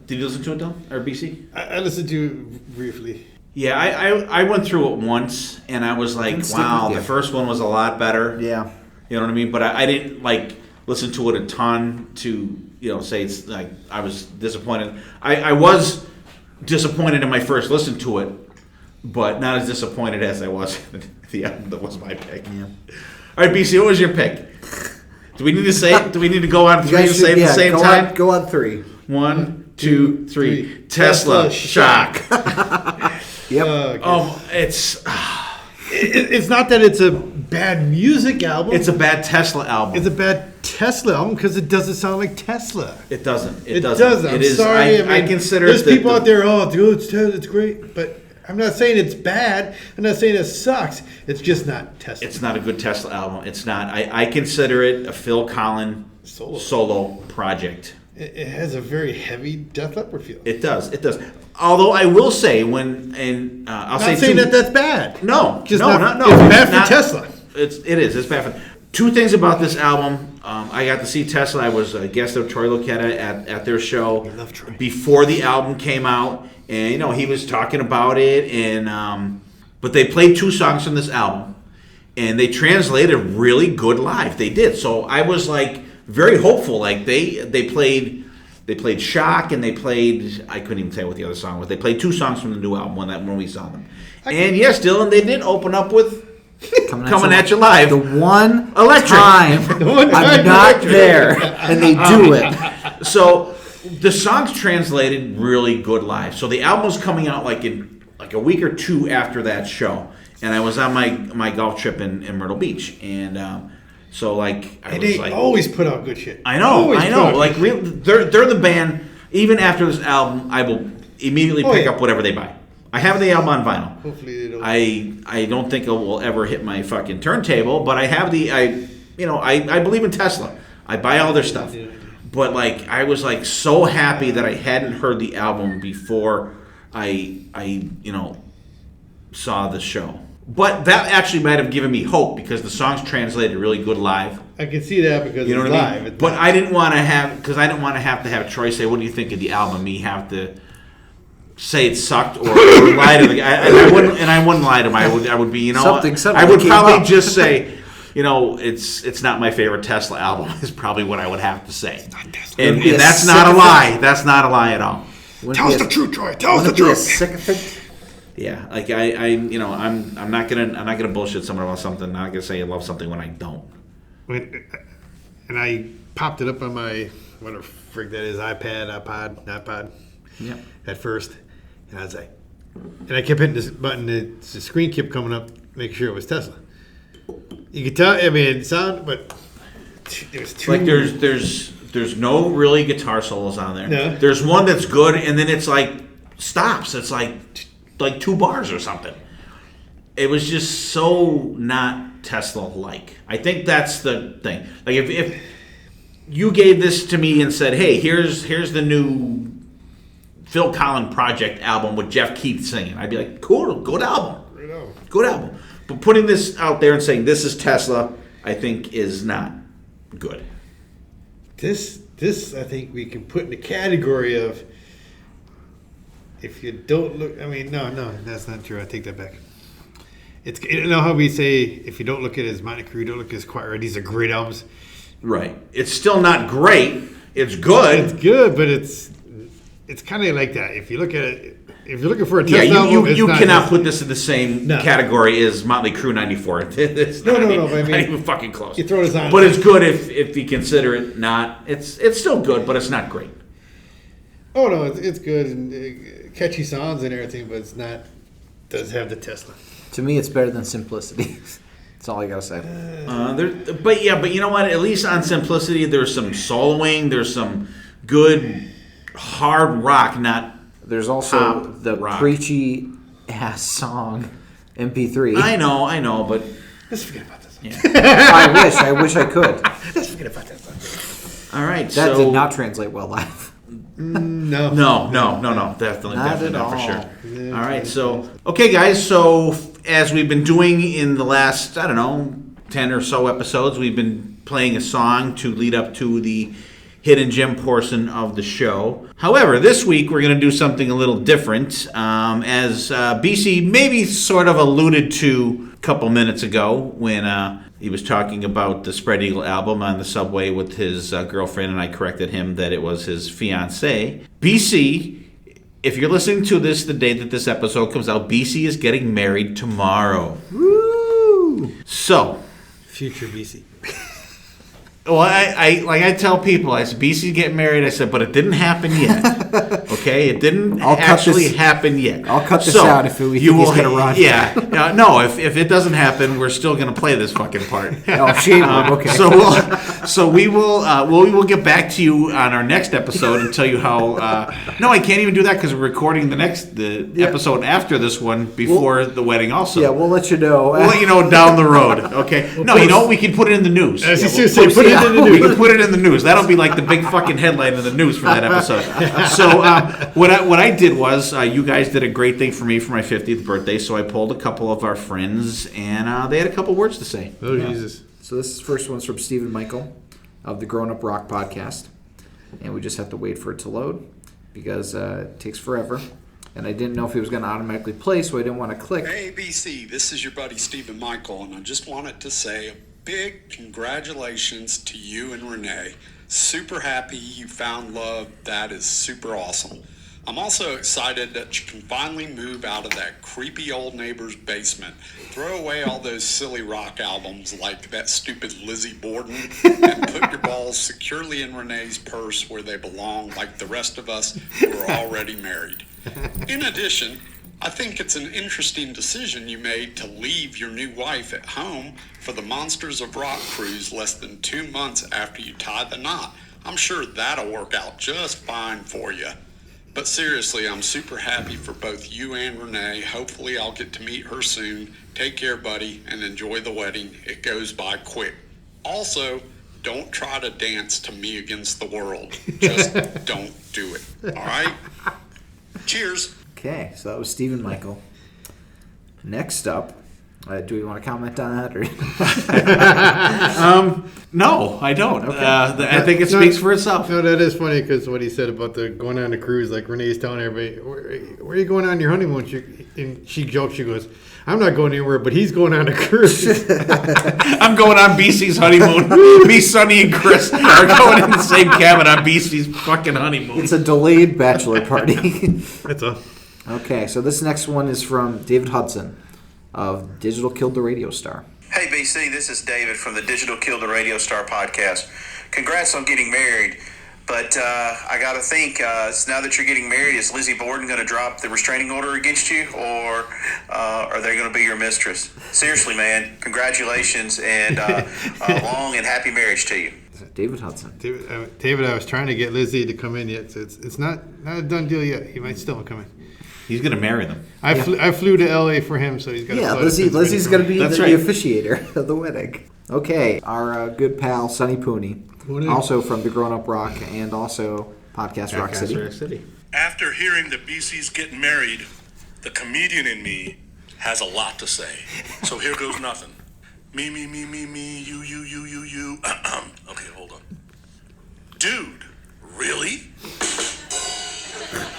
Did you listen to it, Don? Or BC? I listened to it briefly. Yeah, I went through it once, and I was like, wow, the first one was a lot better. Yeah. You know what I mean? But I didn't, like, listen to it a ton to, say it's like I was disappointed. I was disappointed in my first listen to it, but not as disappointed as I was in the album that was my pick. Yeah. All right, BC, what was your pick? Do we need to say it? Do we need to go on three and say it at the same time? Go on three. 1, 2, 3. Tesla Shock. Yep. It's not that it's a bad music album. It's a bad Tesla album. It's a bad Tesla album because it doesn't sound like Tesla. It doesn't. It doesn't. I'm sorry. I consider there's people out there. Oh, dude, it's great, but I'm not saying it's bad. I'm not saying it sucks. It's just not Tesla. It's not a good Tesla album. It's not. I consider it a Phil Collins solo project. It has a very heavy Def Leppard feel. It does. Although I will say I'll not saying that's bad. No, no. It's bad for Tesla. It is. It's bad for. Two things about this album. I got to see Tesla. I was a guest of Troy Luccketta at their show before the album came out, and he was talking about it, and but they played 2 songs from this album, and they translated really good live. They did. So I was like very hopeful. Like they played Shock, and they played, I couldn't even tell you what the other song was. They played 2 songs from the new album when we saw them. And yes, Dylan, they did open up with Coming at You Live. The one Electric. time I'm not there, and they do it. So the songs translated really good live. So the album was coming out like a week or two after that show, and I was on my golf trip in Myrtle Beach, and so like they always put out good shit. I know. Like they're the band. Even after this album, I will immediately pick up whatever they buy. I have the album on vinyl. Hopefully they don't. I don't think it will ever hit my fucking turntable, but I have I believe in Tesla. I buy all their stuff. But like I was like so happy that I hadn't heard the album before I saw the show. But that actually might have given me hope because the songs translated really good live. I can see that because you know it's what live. I mean? But I didn't want to have Troy say, "What do you think of the album?" Me have to say it sucked or lie to the guy. I wouldn't lie to him. I would be, something I would probably just say, it's not my favorite Tesla album. Is probably what I would have to say. And that's not a lie. That's not a lie at all. Tell us the truth, Troy. Tell us the truth. Yeah, like I'm not gonna bullshit someone about something. I'm not gonna say I love something when I don't. And I popped it up on my whatever frig that is, iPod. Yeah. At first, and I was like, and I kept hitting this button. The screen kept coming up, making sure it was Tesla. You could tell. I mean, it sounded, but it was too. Like there's no really guitar solos on there. No. There's one that's good, and then it's like stops. It's like 2 bars or something. It was just so not Tesla-like. I think that's the thing. Like if you gave this to me and said, "Hey, here's the new Phil Collins Project album with Jeff Keith singing," I'd be like, "Cool, good album, good album." But putting this out there and saying this is Tesla, I think is not good. This I think we can put in the category of. If you don't look, I mean, no, that's not true. I take that back. How we say, if you don't look at his Motley Crue, don't look at his choir. These are great albums. Right. It's still not great. It's good. It's good, but it's kind of like that. If you look at it, if you're looking for a Tesla album, you cannot put this in the same category as Motley Crue '94. It's not even fucking close. You throw this on, but it's good if you consider it not. It's still good, but it's not great. Oh no, it's good and catchy songs and everything, but it's not. Does have the Tesla. To me, it's better than Simplicity. That's all I gotta say. But you know what? At least on Simplicity, there's some soloing. There's some good hard rock. There's also the rock. preachy ass song, MP3. I know, but let's forget about this. Yeah. I wish I could. Let's forget about that song. All right, that did not translate well live. No, definitely not for sure. Yeah, all right, so okay, guys. So as we've been doing in the last 10 or so episodes, we've been playing a song to lead up to the hidden gem portion of the show. However, this week we're going to do something a little different, as BC maybe sort of alluded to a couple minutes ago when he was talking about the Spread Eagle album on the subway with his girlfriend, and I corrected him that it was his fiancée. BC, if you're listening to this the day that this episode comes out, BC is getting married tomorrow. Woo! So, future BC. Well, I tell people, I said, BC's getting married. I said, but it didn't happen yet. Okay? It didn't happen yet. I'll cut this out if he's going to run. Yeah. No, if it doesn't happen, we're still going to play this fucking part. Oh, shame. Okay. So we will get back to you on our next episode and tell you how. No, I can't even do that because we're recording the episode after this one before the wedding also. Yeah, we'll let you know. We'll let you know down the road. Okay? No, you know what? We can put it in the news. We can put it in the news. That'll be like the big fucking headline in the news for that episode. So what I did was, you guys did a great thing for me for my 50th birthday, so I pulled a couple of our friends, and they had a couple words to say. Oh, Jesus. So this first one's from Steve and Michael of the Grown Up Rock podcast, and we just have to wait for it to load because it takes forever. And I didn't know if it was going to automatically play, so I didn't want to click. Hey, BC, this is your buddy Steve and Michael, and I just wanted to say a big congratulations to you and Renee. Super happy you found love. That is super awesome. I'm also excited that you can finally move out of that creepy old neighbor's basement, throw away all those silly rock albums like that stupid Lizzie Borden, and put your balls securely in Renee's purse where they belong like the rest of us who are already married. In addition, I think it's an interesting decision you made to leave your new wife at home for the Monsters of Rock cruise less than 2 months after you tie the knot. I'm sure that'll work out just fine for you. But seriously, I'm super happy for both you and Renee. Hopefully I'll get to meet her soon. Take care, buddy, and enjoy the wedding. It goes by quick. Also, don't try to dance to Me Against the World. Just don't do it. All right? Cheers. Okay, so that was Steve and Michael. Next up, do we want to comment on that? Or No, I don't. Okay. I think it speaks for itself. No, that is funny because what he said about the going on the cruise, like Renee's telling everybody, where are you going on your honeymoon? And she jokes, she goes, I'm not going anywhere, but he's going on a cruise. I'm going on BC's honeymoon. Me, Sonny, and Chris are going in the same cabin on BC's fucking honeymoon. It's a delayed bachelor party. That's all. Okay, so this next one is from David Hudson of Digital Killed the Radio Star. Hey BC, this is David from the Digital Kill the Radio Star podcast. Congrats on getting married, but I gotta think, now that you're getting married, is Lizzie Borden gonna drop the restraining order against you, or are they gonna be your mistress? Seriously, man, congratulations, and long and happy marriage to you. David Hudson. David, I was trying to get Lizzie to come in yet. So it's not a done deal yet. He might still come in. He's going to marry them. I flew to LA for him, so he's got to Yeah, fly to Lizzie's going to be the That's right. officiator of the wedding. Okay, our good pal Sonny Pooney, also from the Grown Up Rock and also Podcast Rock City. After hearing that BC's getting married, the comedian in me has a lot to say. So here goes nothing. Me, you. Okay, hold on. Dude, really?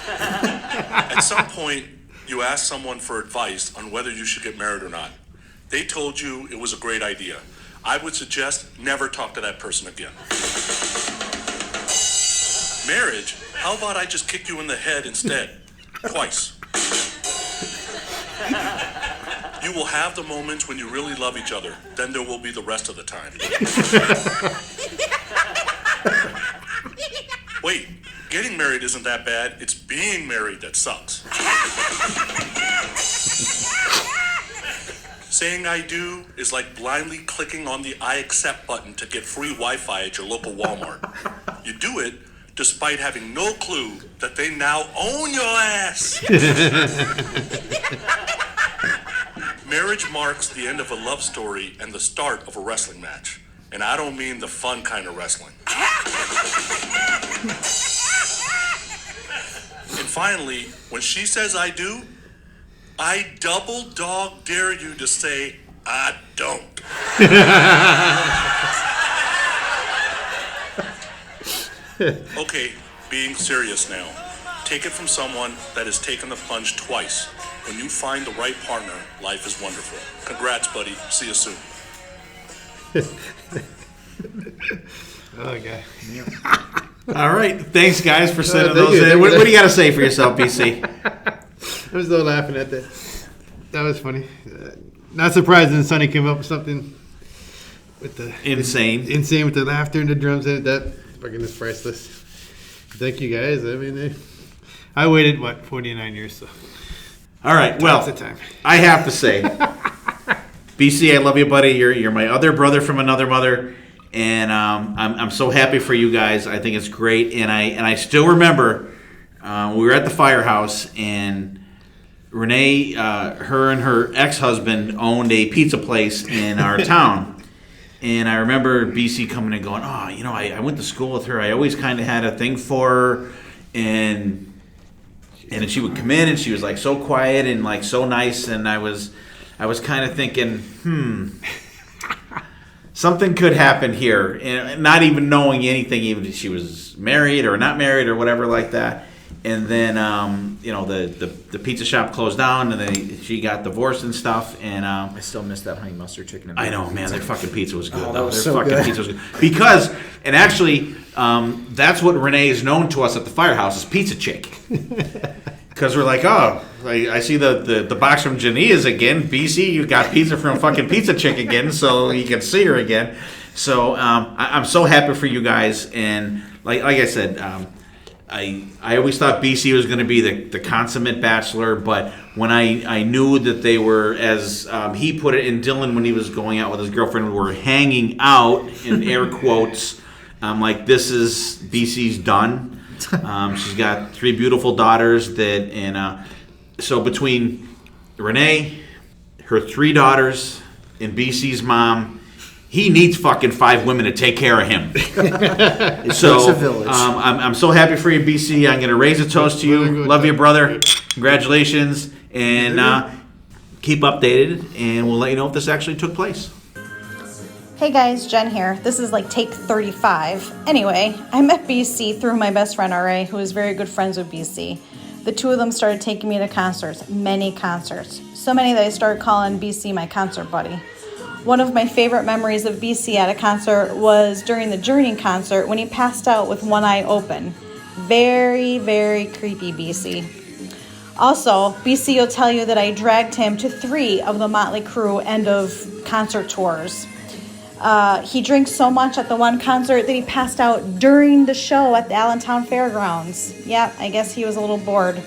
At some point, you ask someone for advice on whether you should get married or not. They told you it was a great idea. I would suggest never talk to that person again. Marriage, how about I just kick you in the head instead? Twice. You will have the moments when you really love each other. Then there will be the rest of the time. Wait, getting married isn't that bad. It's being married that sucks. Saying I do is like blindly clicking on the I accept button to get free Wi-Fi at your local Walmart. You do it despite having no clue that they now own your ass. Marriage marks the end of a love story and the start of a wrestling match. And I don't mean the fun kind of wrestling. And finally, when she says I do, I double dog dare you to say I don't. Okay, being serious now. Take it from someone that has taken the plunge twice. When you find the right partner, life is wonderful. Congrats, buddy. See you soon. Okay. All right. Thanks, guys, for sending those in. What do you got to say for yourself, BC? I was still laughing at that. That was funny. Not surprising Sonny came up with something with the Insane with the laughter and the drums in it. That fucking is priceless. Thank you guys. I mean, I waited 49 years. So. All right. Well, I have to say, BC, I love you, buddy. You're my other brother from another mother, and I'm so happy for you guys. I think it's great, and I still remember we were at the firehouse, and Renee, her and her ex-husband owned a pizza place in our town. And I remember BC coming and going, oh, you know, I went to school with her. I always kind of had a thing for her. And then she would come in and she was like so quiet and like so nice. And I was kind of thinking, something could happen here. And not even knowing anything, even if she was married or not married or whatever like that. And then, the pizza shop closed down, and then she got divorced and stuff. And I still miss that honey mustard chicken. I know, man. Their fucking pizza was good. Oh, though. that was Their so fucking good. pizza was good. Because, and actually, that's what Renee is known to us at the firehouse is Pizza Chick. Because we're like, I see the box from Jania's again. BC, you got pizza from fucking Pizza Chick again, so you can see her again. So I'm so happy for you guys. And like I said, I always thought BC was going to be the consummate bachelor, but when I knew that they were, as he put it, in Dylan when he was going out with his girlfriend, were hanging out, in air quotes, I'm like, this is, BC's done. She's got 3 beautiful daughters so between Renee, her 3 daughters, and BC's mom, he needs fucking 5 women to take care of him. It So takes a village. I'm so happy for you, BC. I'm going to raise a toast to you. Love you, brother. Congratulations. And keep updated, and we'll let you know if this actually took place. Hey guys, Jen here. This is like take 35. Anyway, I met BC through my best friend RA, who is very good friends with BC. The two of them started taking me to concerts, many concerts. So many that I started calling BC my concert buddy. One of my favorite memories of BC at a concert was during the Journey concert when he passed out with one eye open. Very, very creepy, BC. Also, BC will tell you that I dragged him to 3 of the Motley Crue end of concert tours. He drank so much at the one concert that he passed out during the show at the Allentown Fairgrounds. Yeah, I guess he was a little bored.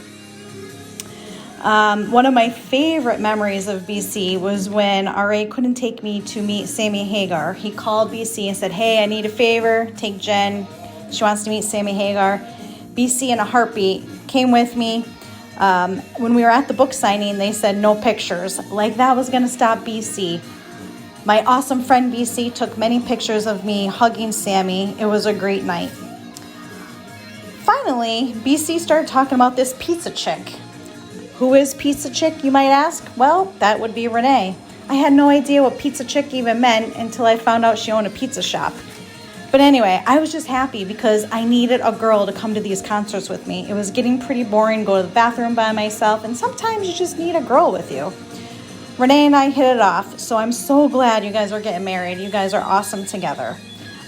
One of my favorite memories of BC was when RA couldn't take me to meet Sammy Hagar. He called BC and said, hey, I need a favor. Take Jen. She wants to meet Sammy Hagar. BC in a heartbeat came with me. When we were at the book signing, they said no pictures. Like that was going to stop BC. My awesome friend BC took many pictures of me hugging Sammy. It was a great night. Finally, BC started talking about this pizza chick. Who is Pizza Chick, you might ask? Well, that would be Renee. I had no idea what Pizza Chick even meant until I found out she owned a pizza shop. But anyway, I was just happy because I needed a girl to come to these concerts with me. It was getting pretty boring, go to the bathroom by myself, and sometimes you just need a girl with you. Renee and I hit it off, so I'm so glad you guys are getting married. You guys are awesome together.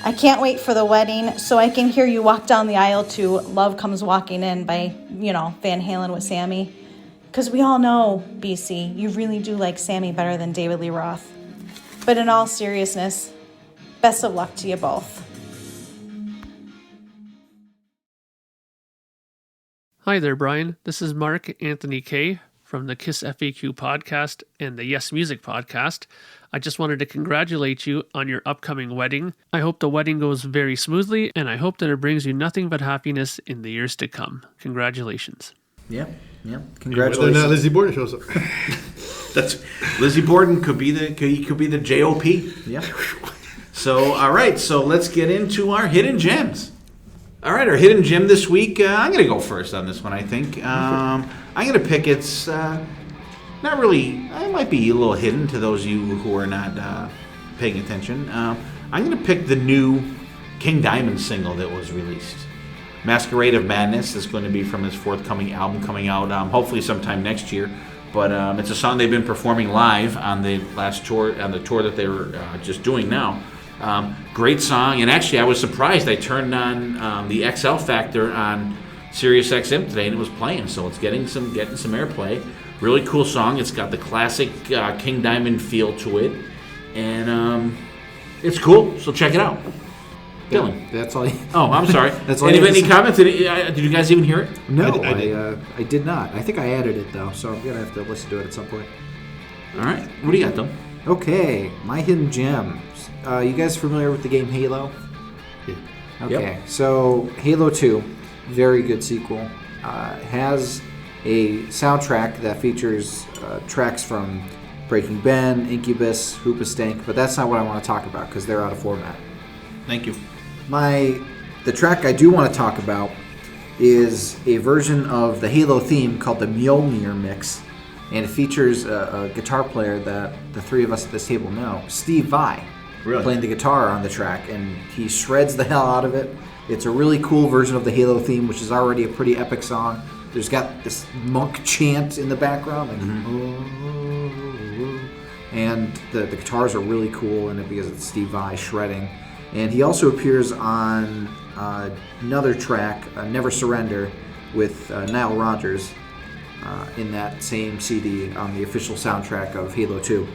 I can't wait for the wedding so I can hear you walk down the aisle to Love Comes Walking In by, Van Halen with Sammy. Because we all know, BC, you really do like Sammy better than David Lee Roth. But in all seriousness, best of luck to you both. Hi there, Brian. This is Mark Anthony K. from the KISS FAQ podcast and the Yes Music podcast. I just wanted to congratulate you on your upcoming wedding. I hope the wedding goes very smoothly, and I hope that it brings you nothing but happiness in the years to come. Congratulations. Yeah. Whether or not Lizzie Borden shows up. That's Lizzie Borden could be the JOP. Yeah. So all right, so let's get into our hidden gems. All right, our hidden gem this week. I'm going to go first on this one. I think I'm going to pick. It's not really. It might be a little hidden to those of you who are not paying attention. I'm going to pick the new King Diamond single that was released. Masquerade of Madness is going to be from his forthcoming album coming out hopefully sometime next year. But it's a song they've been performing live on the last tour, on the tour that they were just doing now. Great song, and actually I was surprised. I turned on the XL Factor on Sirius XM today, and it was playing, so it's getting some airplay. Really cool song. It's got the classic King Diamond feel to it, and it's cool. So check it out. Dylan. That's all. Oh, I'm sorry. That's all. Any comments? Did you guys even hear it? No, I did not. I think I added it though, so I'm gonna have to listen to it at some point. All right. What do you got, though? Okay, my hidden gems. You guys familiar with the game Halo? Yeah. Okay, Yep. So Halo 2, very good sequel, has a soundtrack that features tracks from Breaking Ben, Incubus, Hoopastank, but that's not what I want to talk about because they're out of format. Thank you. The track I do want to talk about is a version of the Halo theme called the Mjolnir Mix, and it features a guitar player that the three of us at this table know, Steve Vai, Really? playing the guitar on the track, and he shreds the hell out of it. It's a really cool version of the Halo theme, which is already a pretty epic song. There's got this monk chant in the background, like, and the guitars are really cool in it because it's Steve Vai shredding. And he also appears on another track, Never Surrender, with Nile Rodgers in that same CD on the official soundtrack of Halo 2.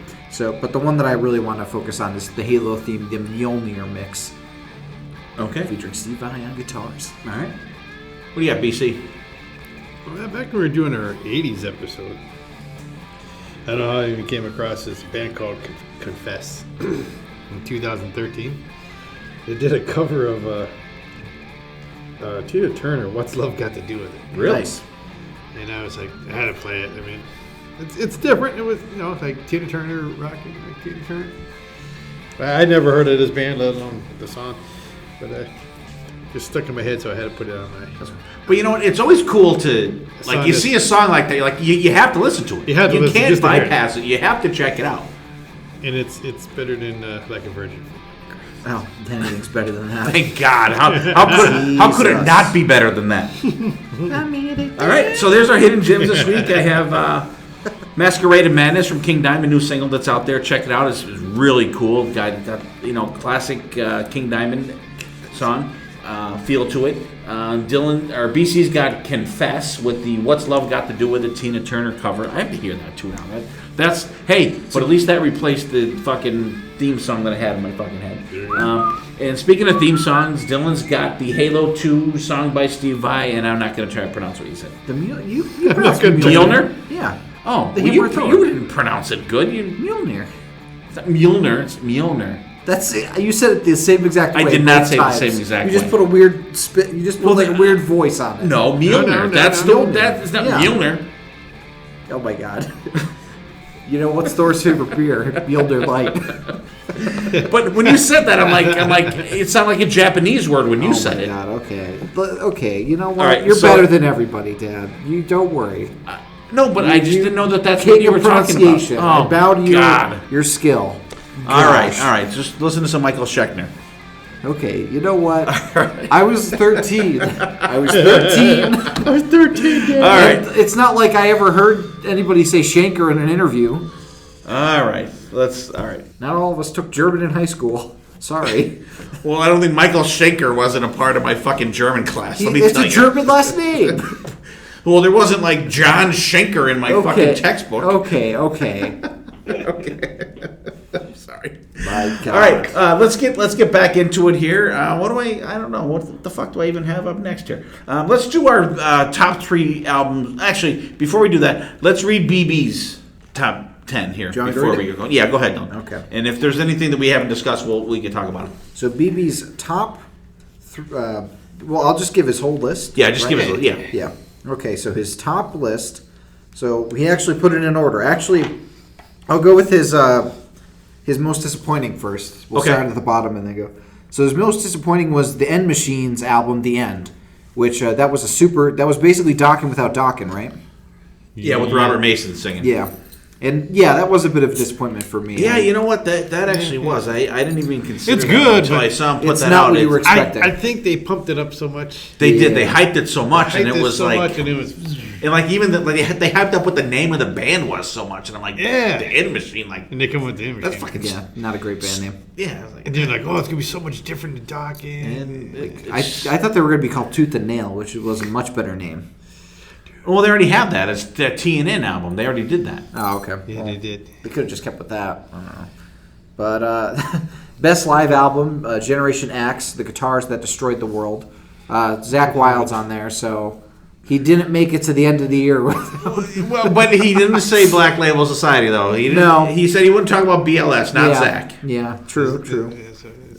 But the one that I really want to focus on is the Halo theme, the Mjolnir mix. Okay. Featuring Steve Vai on guitars. All right. What do you got, BC? Well, back when we were doing our 80s episode, I don't know how I even came across this band called Confess in 2013. They did a cover of Tina Turner, What's Love Got to Do with It? Really? Nice. And I was like, I had to play it. I mean, it's different. It was, like Tina Turner rocking like Tina Turner. I never heard of this band, let alone the song. But I just stuck in my head, so I had to put it on my... But you know what? It's always cool to, like, you see a song like that, like you have to listen to it. You have to listen can't just to hear it. bypass it. You have to check it out. And it's better than Like a Virgin. Oh, anything's better than that. Thank God. How could it not be better than that? All right, so there's our hidden gems this week. I have Masquerade of Madness from King Diamond, new single that's out there. Check it out. It's really cool. Got classic King Diamond song. Feel to it. BC's got Confess with the What's Love Got to Do with It Tina Turner cover. I have to hear that too now. But at least that replaced the fucking theme song that I had in my fucking head. And speaking of theme songs, Dylan's got the Halo 2 song by Steve Vai, and I'm not going to try to pronounce what you said. You pronounced Mjolnir? Yeah. Oh, The well, Hebrew thrower. you didn't pronounce it good. Mjolnir. It's not Mjolnir, it's Mjolnir. That's it. You said it the same exact way. I did not both say the times. same exact You just way. put a weird spit. You just put like a weird voice on it. No, Mjolnir. That's not Mjolnir. Oh my God. You know what's Thor's favorite beer? Mjolnir Light. But when you said that, I'm like, it sounded like a Japanese word when you said it. Oh my God. Okay. But okay. You know what? All right, You're so- better than everybody, Dad. You don't worry. No, but I just didn't know that's Take what you your were talking pronunciation. about. I bow to God. your skill. All right. Gosh. Just listen to some Michael Schechner. Okay, you know what? I was 13. I was 13. I was 13, Dad. All right. It's not like I ever heard anybody say Schenker in an interview. All right. Not all of us took German in high school. Sorry. Well, I don't think Michael Schenker wasn't a part of my fucking German class. Let me It's tell a you. German last name. Well, there wasn't like John Schenker in my fucking textbook. Okay. Okay. I'm sorry. My God. All right, let's get back into it here. I don't know. What the fuck do I even have up next here? Let's do our top 3 albums. Actually, before we do that, let's read BB's top 10 here Do you want me to before read we it? go. Yeah, go ahead, Don. Okay. And if there's anything that we haven't discussed, we can talk about it. So BB's top... I'll just give his whole list. Yeah, just give it. Yeah. Yeah. Okay, so his top list. So he actually put it in order. Actually, I'll go with his most disappointing first. We'll start at the bottom and then go. So his most disappointing was the End Machines album, The End, which that was basically Dockin' without Dockin', right? Yeah, with Robert Mason singing. Yeah. And yeah, that was a bit of a disappointment for me. Yeah, you know what? That actually was. I didn't even consider It's that good, until but I saw him put it's that not out. what you were expecting. I think they pumped it up so much. They did. They Yeah. hyped it so much, and it was so like, much, and it was. and like even they hyped up what the name of the band was so much, and I'm like, Yeah. the End Machine, like And they come with the image. that's fucking Yeah, not a great band name. yeah. I was like, And they're like, oh, it's gonna be so much different than Dawkins. and I thought they were going to be called Tooth and Nail, which was a much better name. well, they already have that. It's the TNN album. They already did that. Oh, okay. Yeah, they did. They could have just kept with that. I don't know. But best live album, Generation X, The Guitars That Destroyed the World. Zach Wilde's on there, so he didn't make it to the end of the year. Well, but he didn't say Black Label Society though. He didn't, No. He said he wouldn't talk about BLS, not yeah. Zach. Yeah, true.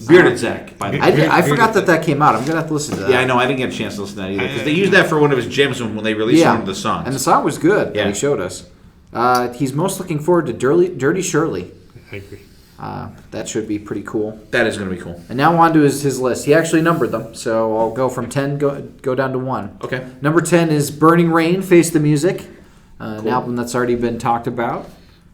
Bearded Zach, by the way. I forgot that came out. I'm going to have to listen to that. Yeah, I know. I didn't get a chance to listen to that either because they used that for one of his gems when they released one of the songs. And the song was good Yeah. that he showed us. He's most looking forward to Dirty Shirley. I agree. That should be pretty cool. That is going to be cool. And now on to his list. He actually numbered them, so I'll go from 10, go down to 1. Okay. Number 10 is Burning Rain, Face the Music, an album that's already been talked about.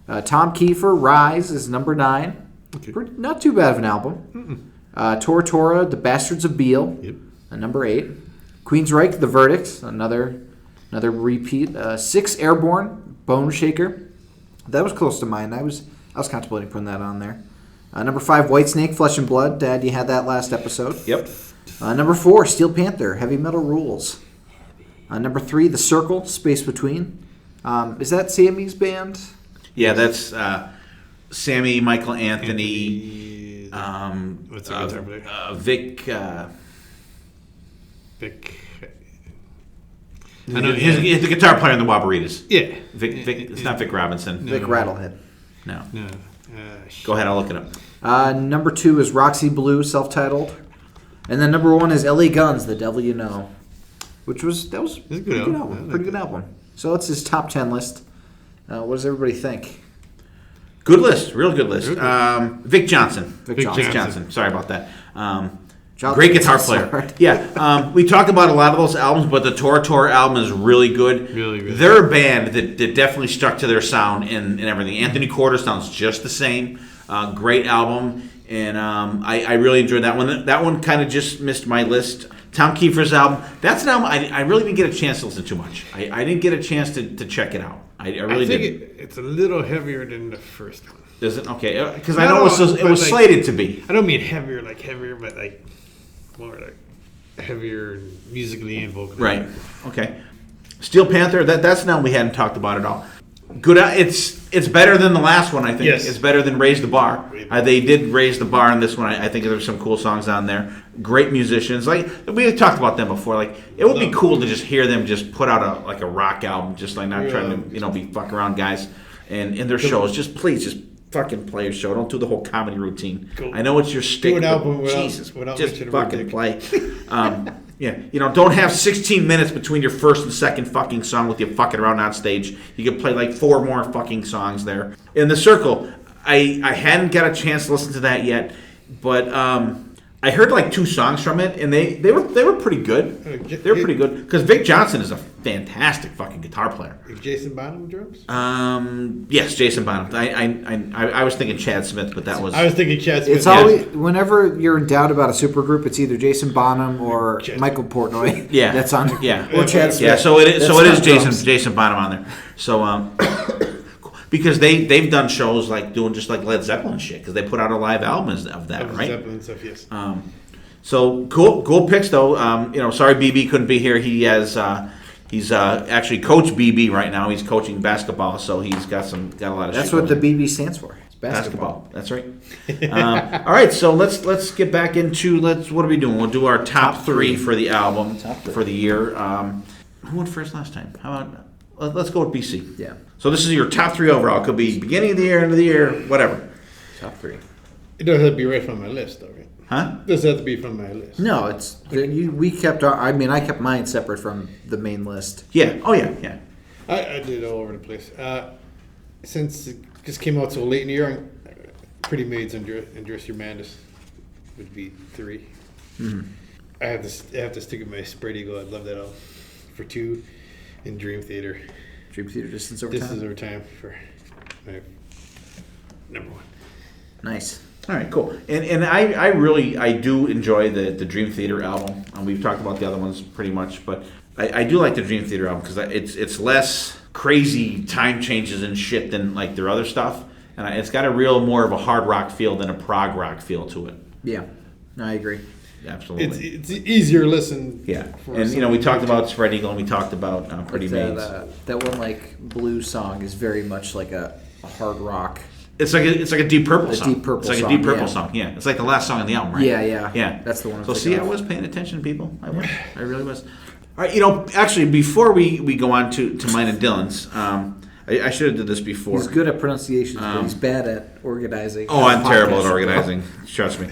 Tom Kiefer, Rise is number 9. Okay. Not too bad of an album. Tora Tora, The Bastards of Beale. Yep. Number 8, Queensryche, The Verdict, another repeat. 6, Airborne, Bone Shaker. That was close to mine. I was contemplating putting that on there. Number 5, Whitesnake, Flesh and Blood. Dad, you had that last episode. Yep. Number 4, Steel Panther, Heavy Metal Rules. Number 3, The Circle, Space Between. Is that Sammy's band? Yeah, that's Sammy, Michael Anthony, what's the guitar player? Vic. Vic. I know he's the guitar player in the Wabaritas. Yeah. Vic. It's not Vic Robinson. Vic Rattlehead. No. No. Go ahead. I'll look it up. Number 2 is Roxy Blue, self-titled. And then number 1 is L.A. Guns, The Devil You Know. That was a pretty good album. Pretty good album. So that's his top 10 list. What does everybody think? Good list. Real good list. Vic Johnson. Vic Johnson. Sorry about that. Johnson. Great guitar player. Yeah. We talked about a lot of those albums, but the Tor album is really good. Really good. They're a band that definitely stuck to their sound and everything. Anthony Quarter sounds just the same. Great album. And I really enjoyed that one. That one kind of just missed my list. Tom Kiefer's album. That's an album I really didn't get a chance to listen to much. I didn't get a chance to check it out. I really didn't. It's a little heavier than the first one. Is it? Okay. Because I know it was slated to be. I don't mean heavier, but like more like heavier musically and vocally. Right. Okay. Steel Panther. That's an album we hadn't talked about at all. Good. It's better than the last one, I think. Yes. It's better than Raise the Bar. They did raise the bar on this one. I think there's some cool songs on there. Great musicians. Like we had talked about them before. Like it would be cool to just hear them just put out a rock album, just like not trying to be fuck around guys and in their shows. Just please just fucking play your show. Don't do the whole comedy routine. I know it's your stick. Do an album Jesus, without just mentioning fucking Dick. play. Yeah, don't have 16 minutes between your first and second fucking song with you fucking around on stage. You could play like 4 more fucking songs there. In The Circle, I hadn't got a chance to listen to that yet, but I heard like 2 songs from it, and they were pretty good. They were pretty good because Vic Johnson is a fantastic fucking guitar player. Is Jason Bonham drums? Yes, Jason Bannon. I was thinking Chad Smith, but that was. I was thinking Chad Smith. It's always whenever you're in doubt about a supergroup, it's either Jason Bonham or Michael Portnoy. Yeah, that's on. Yeah, or Chad Smith. Yeah, so it is. That's So it is drums. Jason Bonham on there. So because they've done shows like doing just like Led Zeppelin shit because they put out a live album of that, right? Zeppelin stuff, yes. So cool picks though. Sorry BB couldn't be here. He's actually Coach BB right now. He's coaching basketball, so he's got a lot of. That's shit what the going. BB stands for. It's basketball. That's right. All right, so let's get back into what are we doing? We'll do our top 3 for the album for the year. Who went first last time? How about let's go with BC. Yeah. So this is your top 3 overall. It could be beginning of the year, end of the year, whatever. Top 3. It doesn't have to be right from my list, though, right? Huh? It doesn't have to be from my list. No, it's we kept our. I mean, I kept mine separate from the main list. Yeah. Oh yeah. I did it all over the place. Since it just came out so late in the year, Pretty Maids and Dress Your Madness would be 3. Mm-hmm. I have to stick with my Spread Eagle. I love that album. For 2, and Dream Theater. Dream Theater, Distance Over Distance Time. Over Time for my number 1. Nice. All right, cool. And I really do enjoy the Dream Theater album. We've talked about the other ones pretty much, but I do like the Dream Theater album because it's less crazy time changes and shit than like their other stuff, and it's got a real more of a hard rock feel than a prog rock feel to it. Yeah, I agree. Absolutely. It's easier listen. Yeah, and we talked about Spread Eagle and we talked about Pretty Maids. That one like blues song is very much like a hard rock. It's like a Deep Purple song. Deep Purple it's like song, a Deep Purple yeah. song. Yeah, it's like the last song on the album, right? Yeah. That's the one. So see, I was paying attention, people. I really was. All right, actually, before we go on to mine and Dylan's, I should have did this before. He's good at pronunciations, but he's bad at organizing. Oh, I'm terrible at organizing. Trust me.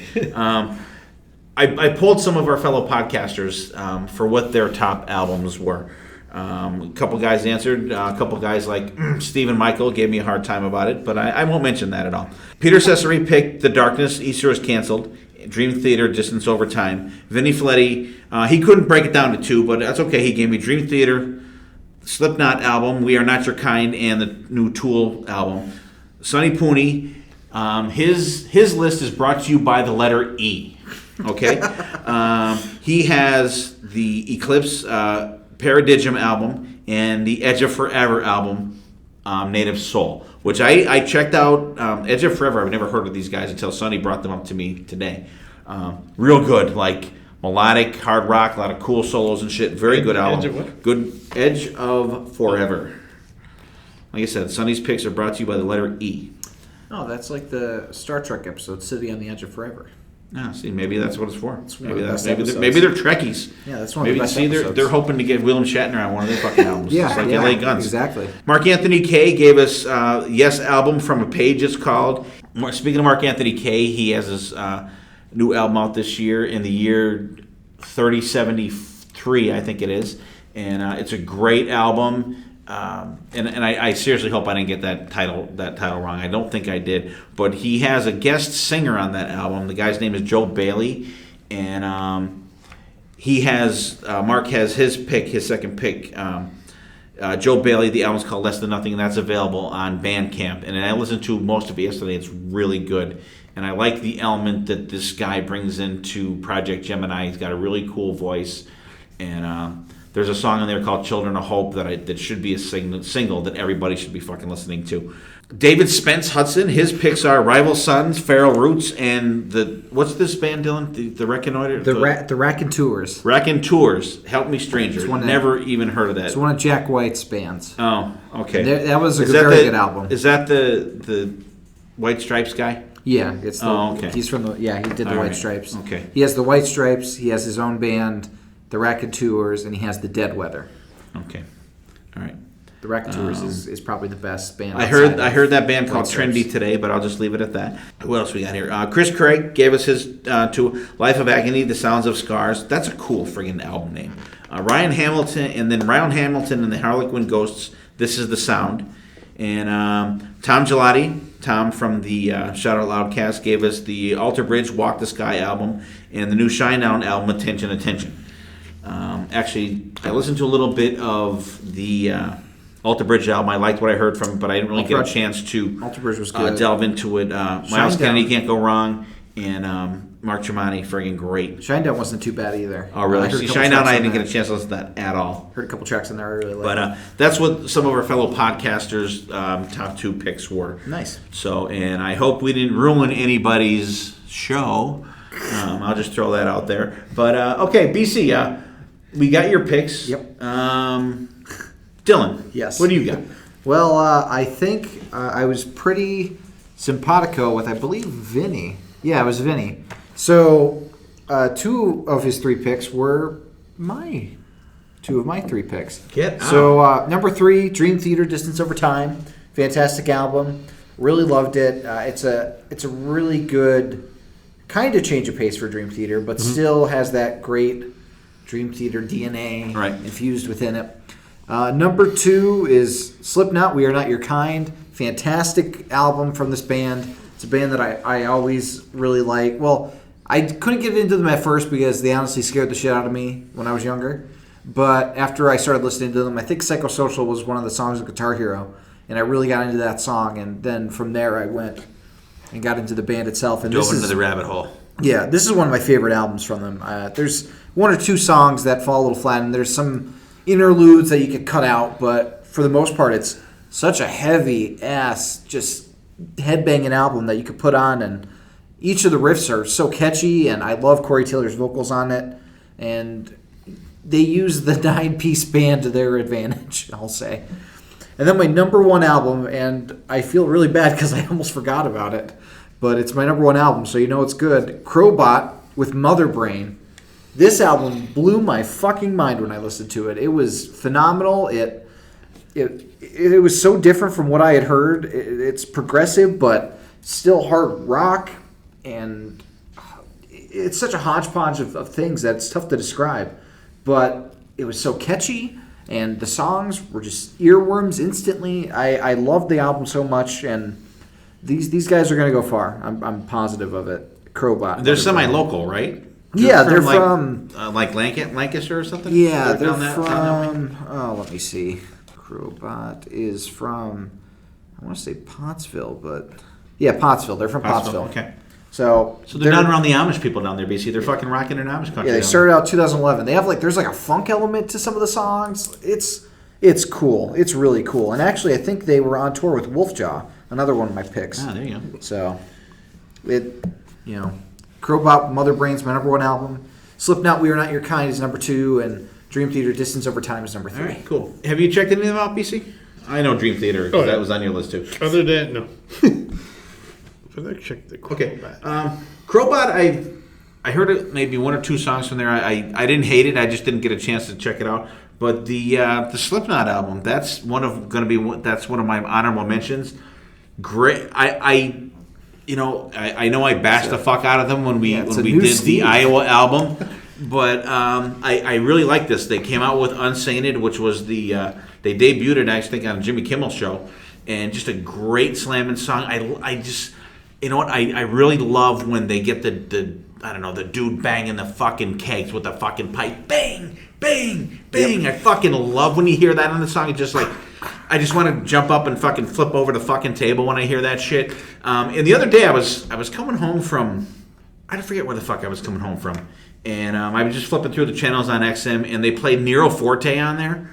I pulled some of our fellow podcasters for what their top albums were. A couple guys answered. A couple guys like Steve and Michael gave me a hard time about it, but I won't mention that at all. Peter Cesare picked The Darkness, Easter is Canceled, Dream Theater, Distance Over Time. Vinny Fletti, he couldn't break it down to 2, but that's okay. He gave me Dream Theater, Slipknot album, We Are Not Your Kind, and the new Tool album. Sonny Pooney, his list is brought to you by the letter E. Okay, he has the Eclipse Paradigm album and the Edge of Forever album, Native Soul, which I checked out. Edge of Forever, I've never heard of these guys until Sonny brought them up to me today. Real good, like melodic, hard rock, a lot of cool solos and shit. Very good album. Edge of what? Good Edge of Forever. Like I said, Sonny's picks are brought to you by the letter E. Oh, that's like the Star Trek episode, City on the Edge of Forever. Ah, see, maybe that's what it's for. Maybe one of the best maybe episodes. they're Trekkies. Yeah, that's one of the best Maybe episodes. they're hoping to get William Shatner on one of their fucking albums. Yeah, Just like yeah, LA Guns. exactly. Mark Anthony Kaye gave us Yes album from a Page. It's called. Speaking of Mark Anthony Kaye, he has his new album out this year in the year 3073, I think it is, and it's a great album. And I seriously hope I didn't get that title wrong. I don't think I did. But he has a guest singer on that album. The guy's name is Joe Bailey, and he has Mark has his second pick. Joe Bailey. The album's called Less Than Nothing, and that's available on Bandcamp. And I listened to most of it yesterday. It's really good, and I like the element that this guy brings into Project Gemini. He's got a really cool voice, and there's a song in there called Children of Hope that should be a single that everybody should be fucking listening to. David Spence Hudson, his picks are Rival Sons, Feral Roots, and what's this band, Dylan? The Reconnoiter? The Raconteurs. Raconteurs, Help Me Stranger. It's Never even heard of that. It's one of Jack White's bands. Oh, okay. That was a very good album. Is that the White Stripes guy? Yeah, it's okay. He's from he did the White Stripes. Okay. He has the White Stripes, he has his own band, the Raconteurs, and he has the Dead Weather. Okay. All right. The Raconteurs is probably the best band. I heard that band called Trendy today, but I'll just leave it at that. Who else we got here? Chris Craig gave us his to Life of Agony, The Sounds of Scars. That's a cool friggin' album name. Ryan Hamilton and the Harlequin Ghosts, This Is the Sound. And Tom Gelati, Tom from the Shout Out Loudcast, gave us the Alter Bridge Walk the Sky album and the new Shinedown album, Attention, Attention. Actually, I listened to a little bit of the Alter Bridge album. I liked what I heard from it, but I didn't really get a chance to Alter Bridge was good. delve into it. Miles Kennedy, Can't Go Wrong, and Mark Tremonti, friggin' great. Shinedown wasn't too bad either. Oh, really? See, Shinedown, I didn't get a chance to listen to that at all. Heard a couple tracks in there I really liked. But that's what some of our fellow podcasters' top two picks were. Nice. So, and I hope we didn't ruin anybody's show. I'll just throw that out there. But, okay, BC, we got your picks. Yep. Dylan. Yes. What do you got? Well, I think I was pretty simpatico with, I believe, Vinny. Yeah, it was Vinny. So, two of his three picks were two of my three picks. Get out. So, number 3, Dream Theater, Distance Over Time. Fantastic album. Really loved it. It's a really good kind of change of pace for Dream Theater, but still has that great Dream Theater DNA infused within it. Number 2 is Slipknot, We Are Not Your Kind. Fantastic album from this band. It's a band that I always really like. Well, I couldn't get into them at first because they honestly scared the shit out of me when I was younger. But after I started listening to them, I think Psychosocial was one of the songs of Guitar Hero. And I really got into that song. And then from there I went and got into the band itself. And Dove into the rabbit hole. Yeah, this is one of my favorite albums from them. There's one or two songs that fall a little flat, and there's some interludes that you could cut out, but for the most part, it's such a heavy-ass, just headbanging album that you could put on, and each of the riffs are so catchy, and I love Corey Taylor's vocals on it, and they use the 9-piece band to their advantage, I'll say. And then my number 1 album, and I feel really bad because I almost forgot about it, but it's my number 1 album, so you know it's good. Crowbot with Mother Brain. This album blew my fucking mind when I listened to it. It was phenomenal. It was so different from what I had heard. It's progressive, but still hard rock, and it's such a hodgepodge of things that it's tough to describe. But it was so catchy, and the songs were just earworms instantly. I loved the album so much, and these guys are going to go far. I'm positive of it. Crowbot. They're semi-local, right? Yeah, they're from like Lancaster or something. Yeah, they're from. Let me see. Crowbot is from. I want to say Pottsville, but yeah, Pottsville. They're from Pottsville. Okay. So they're not around the Amish people down there, BC. They're fucking rocking in Amish country. Yeah, they started out 2011. They have there's a funk element to some of the songs. It's cool. It's really cool. And actually, I think they were on tour with Wolfjaw, another one of my picks. Ah, there you go. So, Crowbot, Mother Brain's my number 1 album. Slipknot, We Are Not Your Kind is number 2, and Dream Theater, Distance Over Time is number 3. All right, cool. Have you checked any of them out, BC? I know Dream Theater, because that was on your list too. Other than, no. But I checked the Crowbot. Okay. Crowbot, I heard it maybe 1 or 2 songs from there. I didn't hate it. I just didn't get a chance to check it out. But the Slipknot album, that's one of my honorable mentions. Great. I know I bashed the fuck out of them when we did the Iowa album, but I really like this. They came out with Unsainted, which was they debuted it, I think, on a Jimmy Kimmel show, and just a great slamming song. I just, you know what, I really love when they get the dude banging the fucking kegs with the fucking pipe, bang, bang, bang. Yep. I fucking love when you hear that on the song. It's just like, I just want to jump up and fucking flip over the fucking table when I hear that shit. And the other day I was coming home from, I forget where the fuck I was coming home from, and I was just flipping through the channels on XM, and they played Nero Forte on there.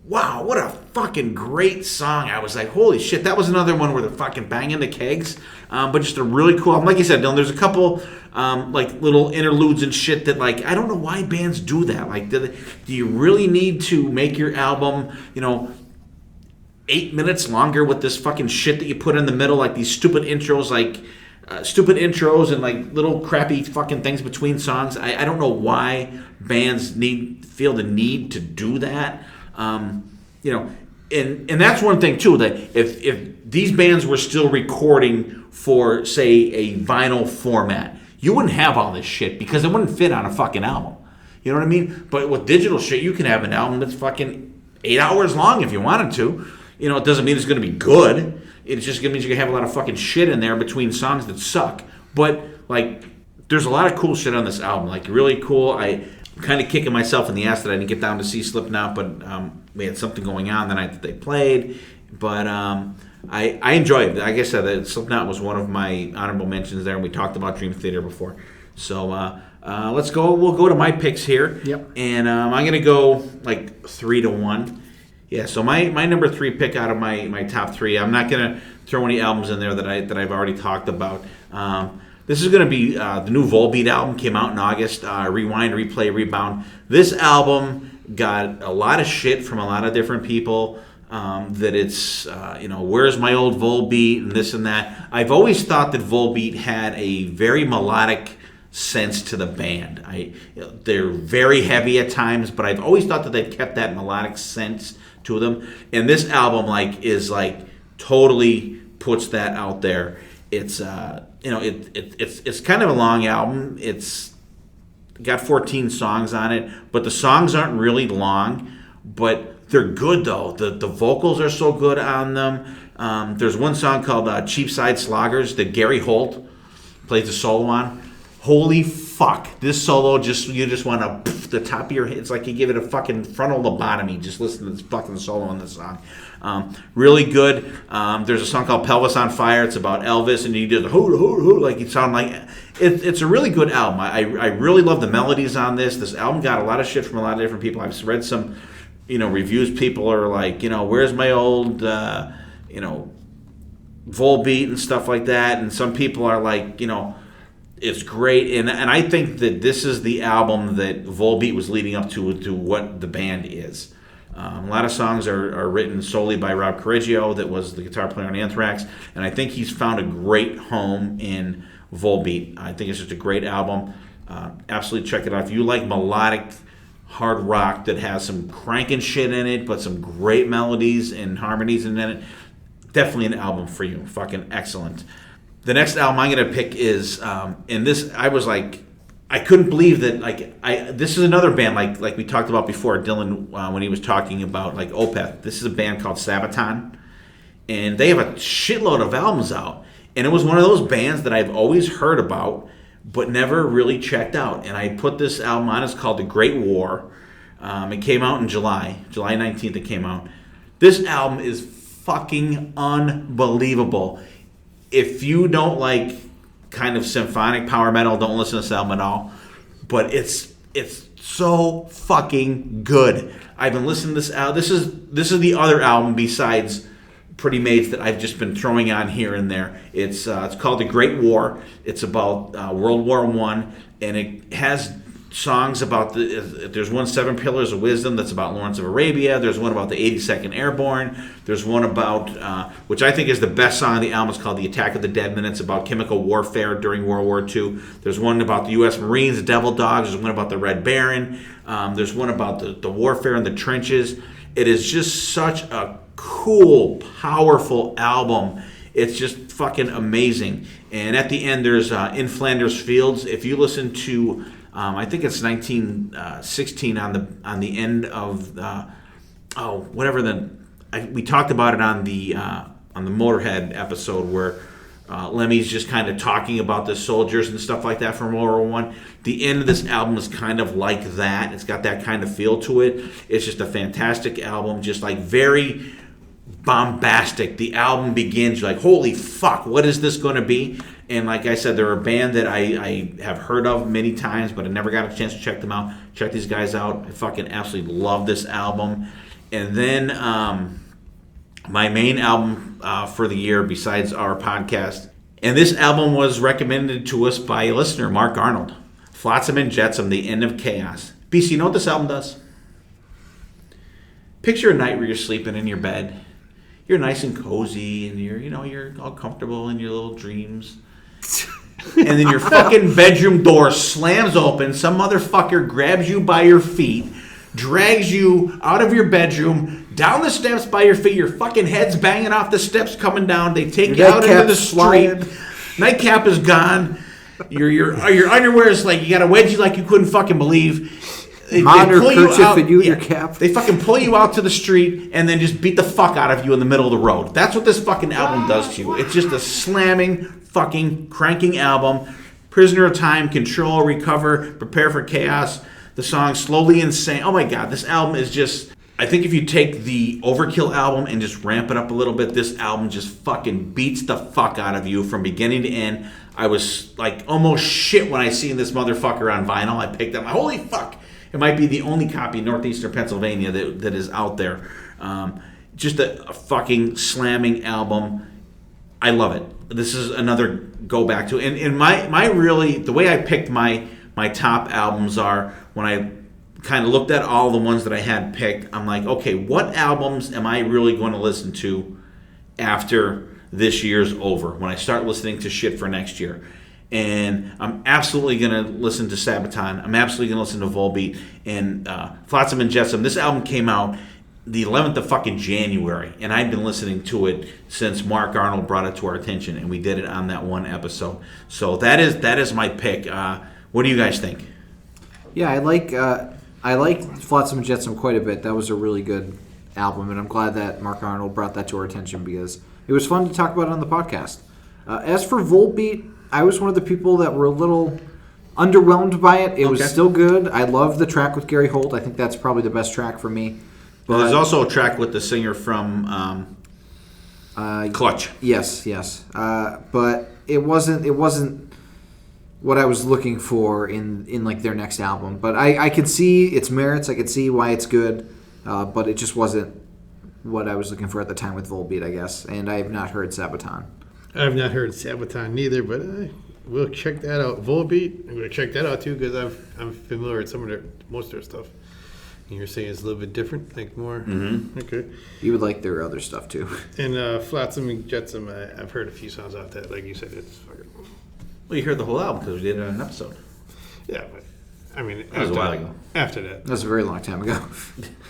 Wow, what a fucking great song. I was like, holy shit, that was another one where they're fucking banging the kegs. But just a really cool, like you said, Dylan, there's a couple little interludes and shit that, I don't know why bands do that. Do you really need to make your album, 8 minutes longer with this fucking shit that you put in the middle, like these stupid intros, and little crappy fucking things between songs? I don't know why bands feel the need to do that. And that's one thing too, that if these bands were still recording for, say, a vinyl format, you wouldn't have all this shit because it wouldn't fit on a fucking album. You know what I mean? But with digital shit, you can have an album that's fucking 8 hours long if you wanted to. It doesn't mean it's going to be good. It just means you can have a lot of fucking shit in there between songs that suck. But there's a lot of cool shit on this album. Really cool. I'm kind of kicking myself in the ass that I didn't get down to see Slipknot, but we had something going on the night that they played. But I enjoyed it. Like I said, Slipknot was one of my honorable mentions there, and we talked about Dream Theater before. So let's go. We'll go to my picks here. Yep. And I'm going to go 3-1. Yeah, so my number 3 pick out of my top 3, I'm not going to throw any albums in there that I've already talked about. This is going to be the new Volbeat album, came out in August, Rewind, Replay, Rebound. This album got a lot of shit from a lot of different people, that it's, where's my old Volbeat and this and that. I've always thought that Volbeat had a very melodic sense to the band. They're very heavy at times, but I've always thought that they've kept that melodic sense to them. And this album is totally puts that out there. It's it's kind of a long album. It's got 14 songs on it, but the songs aren't really long, but they're good though. The vocals are so good on them. There's one song called Cheapside Sloggers that Gary Holt plays the solo on. Holy fuck, this solo you just want to the top of your head. It's like you give it a fucking frontal lobotomy. Just listen to this fucking solo on this song. Really good. There's a song called Pelvis on Fire. It's about Elvis, and you do the hoo, like you sound like it's a really good album. I really love the melodies on this. This album got a lot of shit from a lot of different people. I've read some reviews. People are like, where's my old Volbeat and stuff like that, and some people are like, it's great, and I think that this is the album that Volbeat was leading up to what the band is. A lot of songs are written solely by Rob Correggio, that was the guitar player on Anthrax, and I think he's found a great home in Volbeat. I think it's just a great album. Absolutely check it out. If you like melodic hard rock that has some cranking shit in it, but some great melodies and harmonies in it, definitely an album for you. Fucking excellent. The next album I'm going to pick is, and this, I was like, I couldn't believe that, this is another band, like we talked about before, Dylan, when he was talking about, Opeth. This is a band called Sabaton, and they have a shitload of albums out, and it was one of those bands that I've always heard about, but never really checked out, and I put this album on. It's called The Great War. It came out in July 19th it came out. This album is fucking unbelievable. If you don't like kind of symphonic power metal. Don't listen to this album at all. But it's so fucking good. I've been listening to this album. This is the other album besides Pretty Maids that I've just been throwing on here and there. It's called The Great War. It's about World War I, and it has songs about there's one, Seven Pillars of Wisdom, that's about Lawrence of Arabia. There's one about the 82nd Airborne. There's one about, which I think is the best song on the album, it's called The Attack of the Dead Men. It's about chemical warfare during World War II. There's one about the U.S. Marines, the Devil Dogs. There's one about the Red Baron. There's one about the warfare in the trenches. It is just such a cool, powerful album. It's just fucking amazing. And at the end, there's In Flanders Fields. If you listen to I think it's 1916 on the end of we talked about it on the Motorhead episode where Lemmy's just kind of talking about the soldiers and stuff like that from World War I. The end of this album is kind of like that. It's got that kind of feel to it. It's just a fantastic album, just like very bombastic. The album begins, you're like, holy fuck, what is this going to be? And like I said, they're a band that I have heard of many times, but I never got a chance to check them out. Check these guys out. I fucking absolutely love this album. And then my main album for the year, besides our podcast, and this album was recommended to us by a listener, Mark Arnold. Flotsam and Jetsam, The End of Chaos. BC, you know what this album does? Picture a night where you're sleeping in your bed. You're nice and cozy, and you're all comfortable in your little dreams. And then your fucking bedroom door slams open. Some motherfucker grabs you by your feet, drags you out of your bedroom, down the steps by your feet. Your fucking head's banging off the steps coming down. They take you out into the street. Nightcap is gone. Your underwear is like, you got a wedgie like you couldn't fucking believe. They pull you out, and your cap. They fucking pull you out to the street and then just beat the fuck out of you in the middle of the road. That's what this fucking album does to you. It's just a slamming, fucking cranking album. Prisoner of Time, Control, Recover, Prepare for Chaos. The song Slowly Insane. Oh my god, this album is just... I think if you take the Overkill album and just ramp it up a little bit, this album just fucking beats the fuck out of you from beginning to end. I was like almost shit when I seen this motherfucker on vinyl. I picked up, holy fuck. It might be the only copy in northeastern Pennsylvania that is out there. Just a fucking slamming album. I love it. This is another go back to. And my really, the way I picked my top albums are, when I kind of looked at all the ones that I had picked, I'm like, okay, what albums am I really going to listen to after this year's over, when I start listening to shit for next year? And I'm absolutely going to listen to Sabaton. I'm absolutely going to listen to Volbeat and Flotsam and Jetsam. This album came out the 11th of fucking January, and I've been listening to it since Mark Arnold brought it to our attention, and we did it on that one episode. So that is my pick. What do you guys think? Yeah, I like Flotsam and Jetsam quite a bit. That was a really good album, and I'm glad that Mark Arnold brought that to our attention because it was fun to talk about it on the podcast. As for Volbeat, I was one of the people that were a little underwhelmed by it. It was still good. I love the track with Gary Holt. I think that's probably the best track for me. But there's also a track with the singer from Clutch. Yes. But it wasn't what I was looking for in like their next album. But I could see its merits. I could see why it's good. But it just wasn't what I was looking for at the time with Volbeat, I guess. And I have not heard Sabaton. I've not heard Sabaton neither, but we'll check that out. Volbeat, I'm going to check that out too because I'm familiar with most of their stuff. And you're saying it's a little bit different, like more. Mm-hmm. Okay. You would like their other stuff too. And Flotsam and Jetsam, I've heard a few songs off that. Like you said, it's fucking. Well, you heard the whole album because we did it on an episode. Yeah, but I mean, that was a while ago. After that, that was a very long time ago.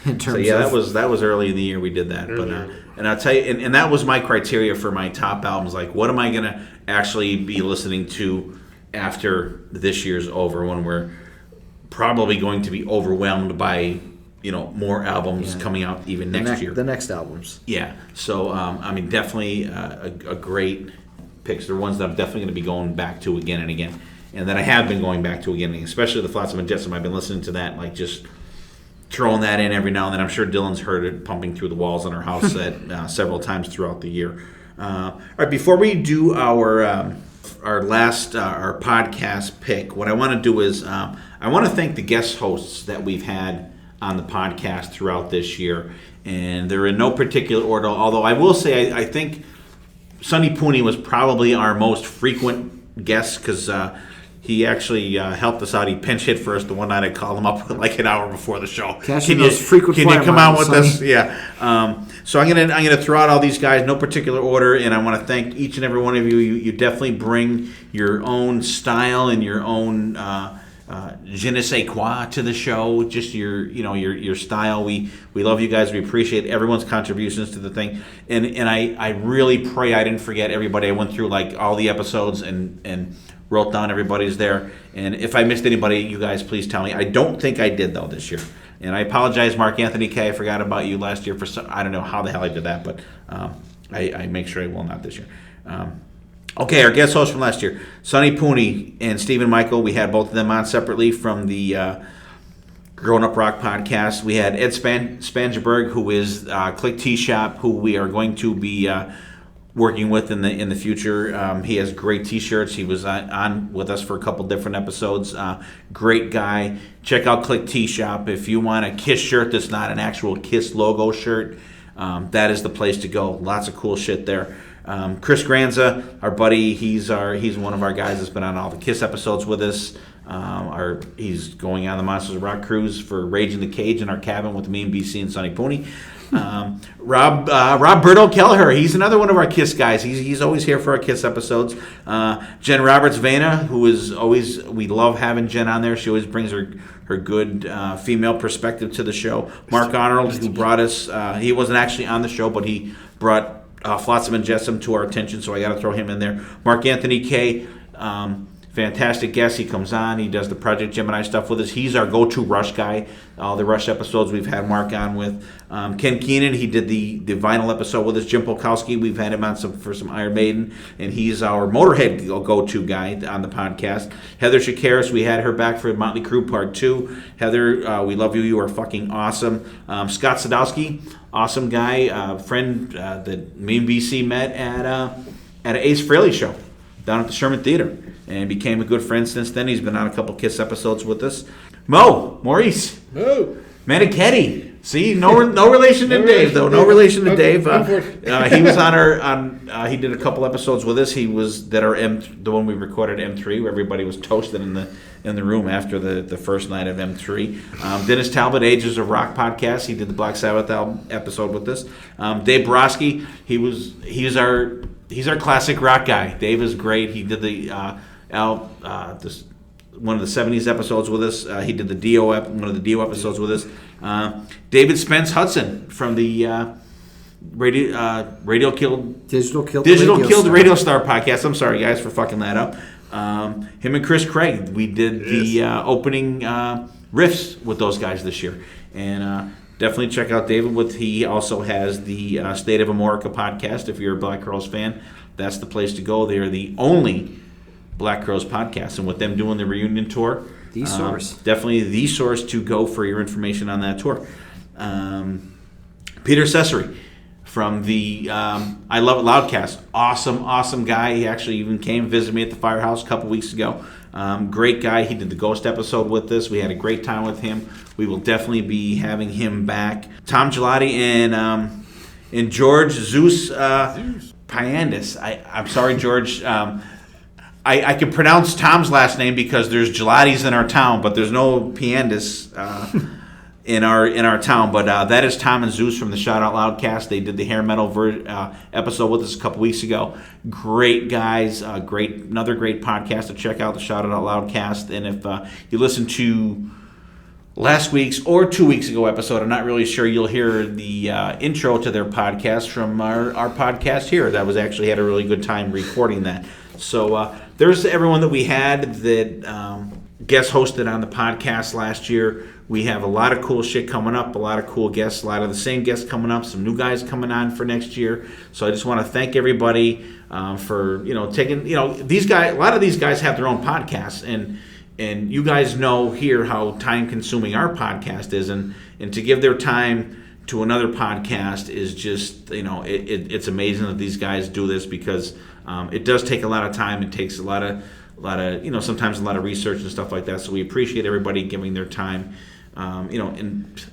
That was early in the year we did that. But and I'll tell you, and that was my criteria for my top albums. Like, what am I gonna actually be listening to after this year's over, when we're probably going to be overwhelmed by more albums coming out even next year. The next albums. Yeah. So I mean, definitely a great picks. They're ones that I'm definitely going to be going back to again and again. And that I have been going back to again, especially the Flotsam and Jetsam. I've been listening to that, like just throwing that in every now and then. I'm sure Dylan's heard it pumping through the walls in our house several times throughout the year. All right, before we do our last our podcast pick, what I want to do is I want to thank the guest hosts that we've had on the podcast throughout this year, and they're in no particular order. Although I will say I think Sonny Pooney was probably our most frequent guest because he actually helped us out. He pinch hit for us the one night I called him up like an hour before the show. Can you come on with us? Yeah. So I'm gonna throw out all these guys, no particular order, and I want to thank each and every one of you. You definitely bring your own style and your own je ne sais quoi to the show. Just your style. We love you guys. We appreciate everyone's contributions to the thing, and I really pray I didn't forget everybody. I went through like all the episodes and wrote down everybody's there. And if I missed anybody, you guys please tell me. I don't think I did, though, this year. And I apologize, Mark Anthony K. I forgot about you last year. I don't know how the hell I did that, but I make sure I will not this year. Okay, our guest hosts from last year, Sonny Pooney and Stephen Michael. We had both of them on separately from the Grown Up Rock podcast. We had Ed Spangenberg, who is Click Tea Shop, who we are going to be working with in the future. He has great t-shirts. He was on with us for a couple different episodes. Great guy. Check out Click Tea Shop. If you want a KISS shirt that's not an actual KISS logo shirt, that is the place to go. Lots of cool shit there. Chris Granza, our buddy, he's one of our guys that's been on all the KISS episodes with us. He's going on the Monsters of Rock cruise for Rage in the Cage in our cabin with me and BC and Sonny Pooney. Rob Berto Kelleher, he's another one of our KISS guys. He's always here for our KISS episodes. Jen Roberts-Vena, who is always, we love having Jen on there. She always brings her good female perspective to the show. Mark Arnold, who brought us, he wasn't actually on the show, but he brought Flotsam and Jetsam to our attention, so I got to throw him in there. Mark Anthony K., fantastic guest. He comes on. He does the Project Gemini stuff with us. He's our go-to Rush guy. All the Rush episodes we've had Mark on with. Ken Keenan, he did the vinyl episode with us. Jim Polkowski, we've had him on for some Iron Maiden, and he's our Motorhead go-to guy on the podcast. Heather Shakaris, we had her back for Motley Crue Part 2. Heather, we love you. You are fucking awesome. Scott Sadowski, awesome guy, friend that me and BC met at an Ace Frehley show down at the Sherman Theater, and became a good friend since then. He's been on a couple KISS episodes with us. Maurice Manichetti. See, no relation to Dave, though. No relation to Dave. He was on he did a couple episodes with us. He was the one we recorded M3, where everybody was toasted in the room after the first night of M3. Dennis Talbot, Ages of Rock podcast. He did the Black Sabbath album episode with us. Dave Borowski. He's our classic rock guy. Dave is great. He did one of the 70s episodes with us. He did one of the Dio episodes with us. David Spence Hudson from the Digital Killed Radio Star podcast. I'm sorry, guys, for fucking that up. Him and Chris Craig, we did the opening riffs with those guys this year. And definitely check out David. He also has the State of America podcast. If you're a Black Crowes fan, that's the place to go. They are the only Black Crowes podcast, and with them doing the reunion tour, the source, definitely the source to go for your information on that tour. Peter Cesare from the I Love It Loudcast, awesome guy. He actually even came visit me at the Firehouse a couple weeks ago. Great guy. He did the Ghost episode with us. We had a great time with him. We will definitely be having him back. Tom Gelati and George Zeus Piandis. I'm sorry, George. I can pronounce Tom's last name because there's Gelatis in our town, but there's no Piandis in our town. But that is Tom and Zeus from the Shout Out Loudcast. They did the hair metal episode with us a couple weeks ago. Great guys. Another great podcast to check out, the Shout Out Loudcast. And if you listen to last week's or 2 weeks ago episode, I'm not really sure, you'll hear the intro to their podcast from our podcast here. That was actually had a really good time recording that. So there's everyone that we had that guest hosted on the podcast last year. We have a lot of cool shit coming up, a lot of cool guests, a lot of the same guests coming up, some new guys coming on for next year. So I just want to thank everybody for taking these guys. A lot of these guys have their own podcasts, and you guys know here how time consuming our podcast is, and to give their time to another podcast is just it's amazing that these guys do this, because it does take a lot of time. It takes a lot of sometimes a lot of research and stuff like that. So we appreciate everybody giving their time. And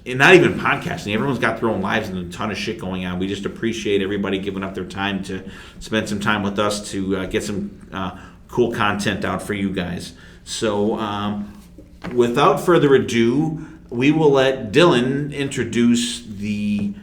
not even podcasting. Everyone's got their own lives and a ton of shit going on. We just appreciate everybody giving up their time to spend some time with us to get some cool content out for you guys. So without further ado, we will let Dylan introduce the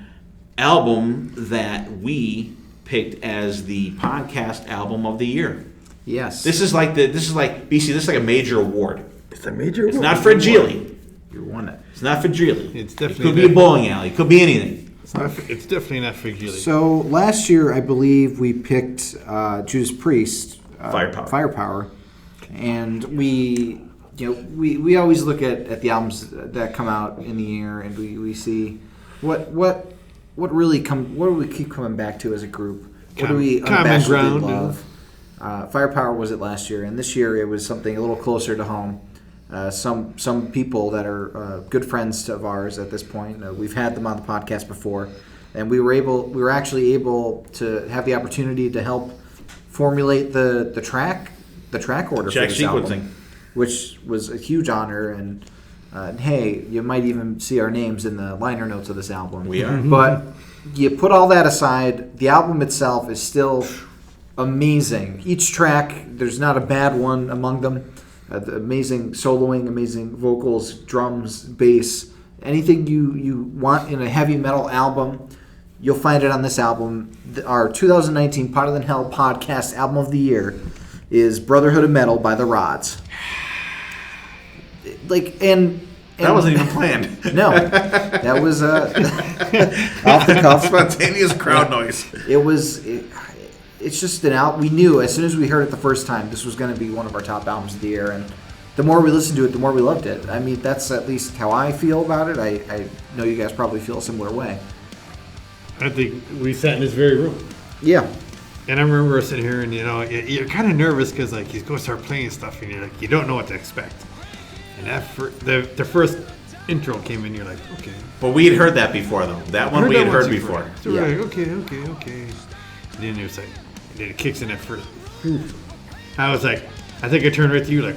album that we picked as the podcast album of the year. Yes. This is like BC. This is like a major award. It's a major award. It's not for Geely. You won it. It's not for Geely. It's It definitely could be a bowling alley. It could be anything. It's definitely not for Gilly. So last year, I believe we picked Judas Priest, Firepower. and we always look at the albums that come out in the year, and we see what really what do we keep coming back to as a group? What do we unabashedly love? Firepower was it last year, and this year it was something a little closer to home. Some people that are good friends of ours at this point. We've had them on the podcast before, and we were actually able to have the opportunity to help formulate the track order for this album, which was a huge honor. And hey, you might even see our names in the liner notes of this album. We are, but you put all that aside, the album itself is still amazing. Each track, there's not a bad one among them. The amazing soloing, amazing vocals, drums, bass, anything you want in a heavy metal album, you'll find it on this album. Our 2019 Hotter Than Hell podcast album of the year is Brotherhood of Metal by The Rods. And that wasn't even planned. No, that was off the cuff, spontaneous crowd noise. It's just an album. We knew as soon as we heard it the first time, this was going to be one of our top albums of the year. And the more we listened to it, the more we loved it. I mean, that's at least how I feel about it. I know you guys probably feel a similar way. I think we sat in this very room. Yeah. And I remember sitting here, and you're kind of nervous because he's going to start playing stuff, and you don't know what to expect. And the first intro came in, you're like, okay. But we had heard that before, though. That one we had heard before. So we're like, okay. And then it was like. And then it kicks in at first. I was like, I think I turned right to you like,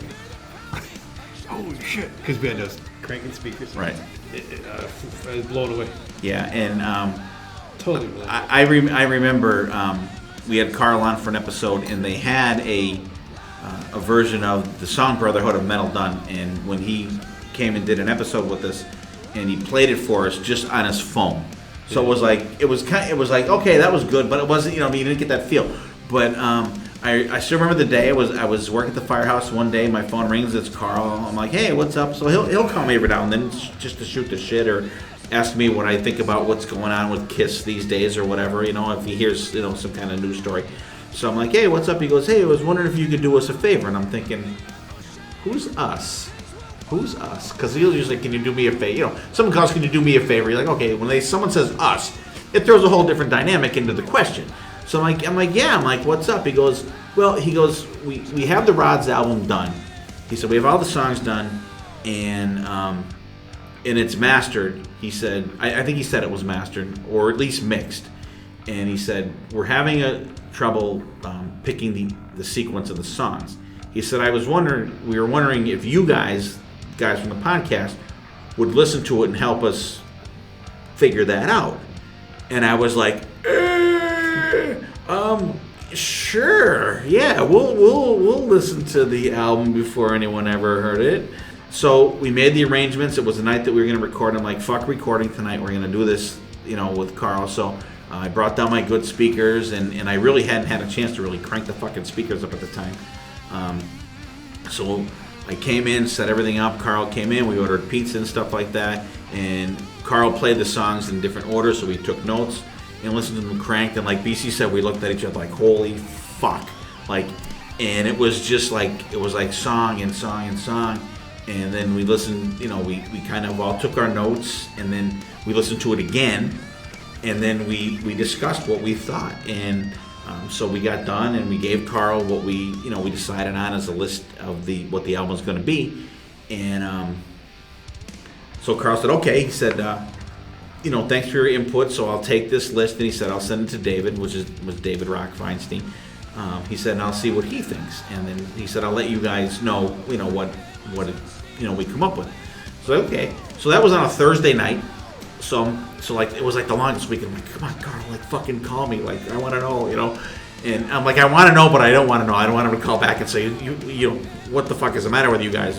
holy shit. Because we had those cranking speakers. Right. I was blown away. Yeah, and totally blown away. I remember we had Carl on for an episode, and they had a version of the song Brotherhood of Metal done. And when he came and did an episode with us, and he played it for us just on his phone. So it was like okay, that was good, but it wasn't, you didn't get that feel. But I still remember the day I was working at the firehouse one day. My phone rings. It's Carl. I'm like, hey, what's up? So he'll call me every now and then just to shoot the shit or ask me what I think about what's going on with Kiss these days or whatever. If he hears some kind of news story. So I'm like, hey, what's up? He goes, hey, I was wondering if you could do us a favor. And I'm thinking, who's us? Who's us? Because he'll usually, can you do me a favor? Someone calls, can you do me a favor? You're like, okay. When someone says us, it throws a whole different dynamic into the question. So I'm like, yeah. I'm like, what's up? He goes, we have the Rods album done. He said, we have all the songs done, and it's mastered. He said, I think he said it was mastered, or at least mixed. And he said, we're having trouble picking the sequence of the songs. He said, we were wondering if you guys from the podcast would listen to it and help us figure that out. And I was like, sure, yeah, we'll listen to the album before anyone ever heard it. So we made the arrangements. It was the night that we were going to record. I'm like, fuck recording tonight. We're going to do this, with Carl. So I brought down my good speakers, and I really hadn't had a chance to really crank the fucking speakers up at the time. So I came in, set everything up. Carl came in. We ordered pizza and stuff like that. And Carl played the songs in different order, so we took notes and listened to them cranked. And like BC said, we looked at each other like, holy fuck. And it was just like, it was like song and song and song. And then we listened, we kind of all took our notes, and then we listened to it again. And then we discussed what we thought. And so we got done, and we gave Carl what we decided on as a list of what the album's going to be. And so Carl said, okay. He said, thanks for your input. So I'll take this list, and he said I'll send it to David, which was David Rock Feinstein. He said, and I'll see what he thinks. And then he said, I'll let you guys know, what we come up with. So, okay. So that was on a Thursday night. So like, it was like the longest week. I'm like, come on, Carl, like, fucking call me. Like, I want to know, And I'm like, I want to know, but I don't want to know. I don't want him to call back and say, what the fuck is the matter with you guys?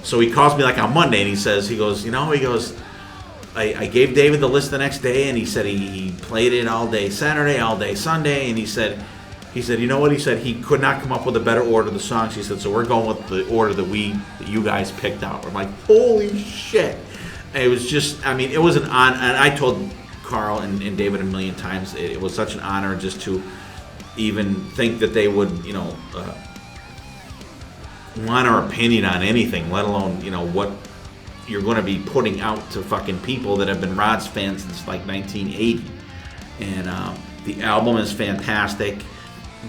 So he calls me like on Monday, and he goes, I gave David the list the next day, and he said he played it all day Saturday, all day Sunday, and he said, you know what? He said he could not come up with a better order of the songs. He said, so we're going with the order that you guys picked out. I'm like, holy shit. And it was just, it was an honor, and I told Carl and David a million times, it was such an honor just to even think that they would, want our opinion on anything, let alone, what you're going to be putting out to fucking people that have been Rod's fans since like 1980. And the album is fantastic.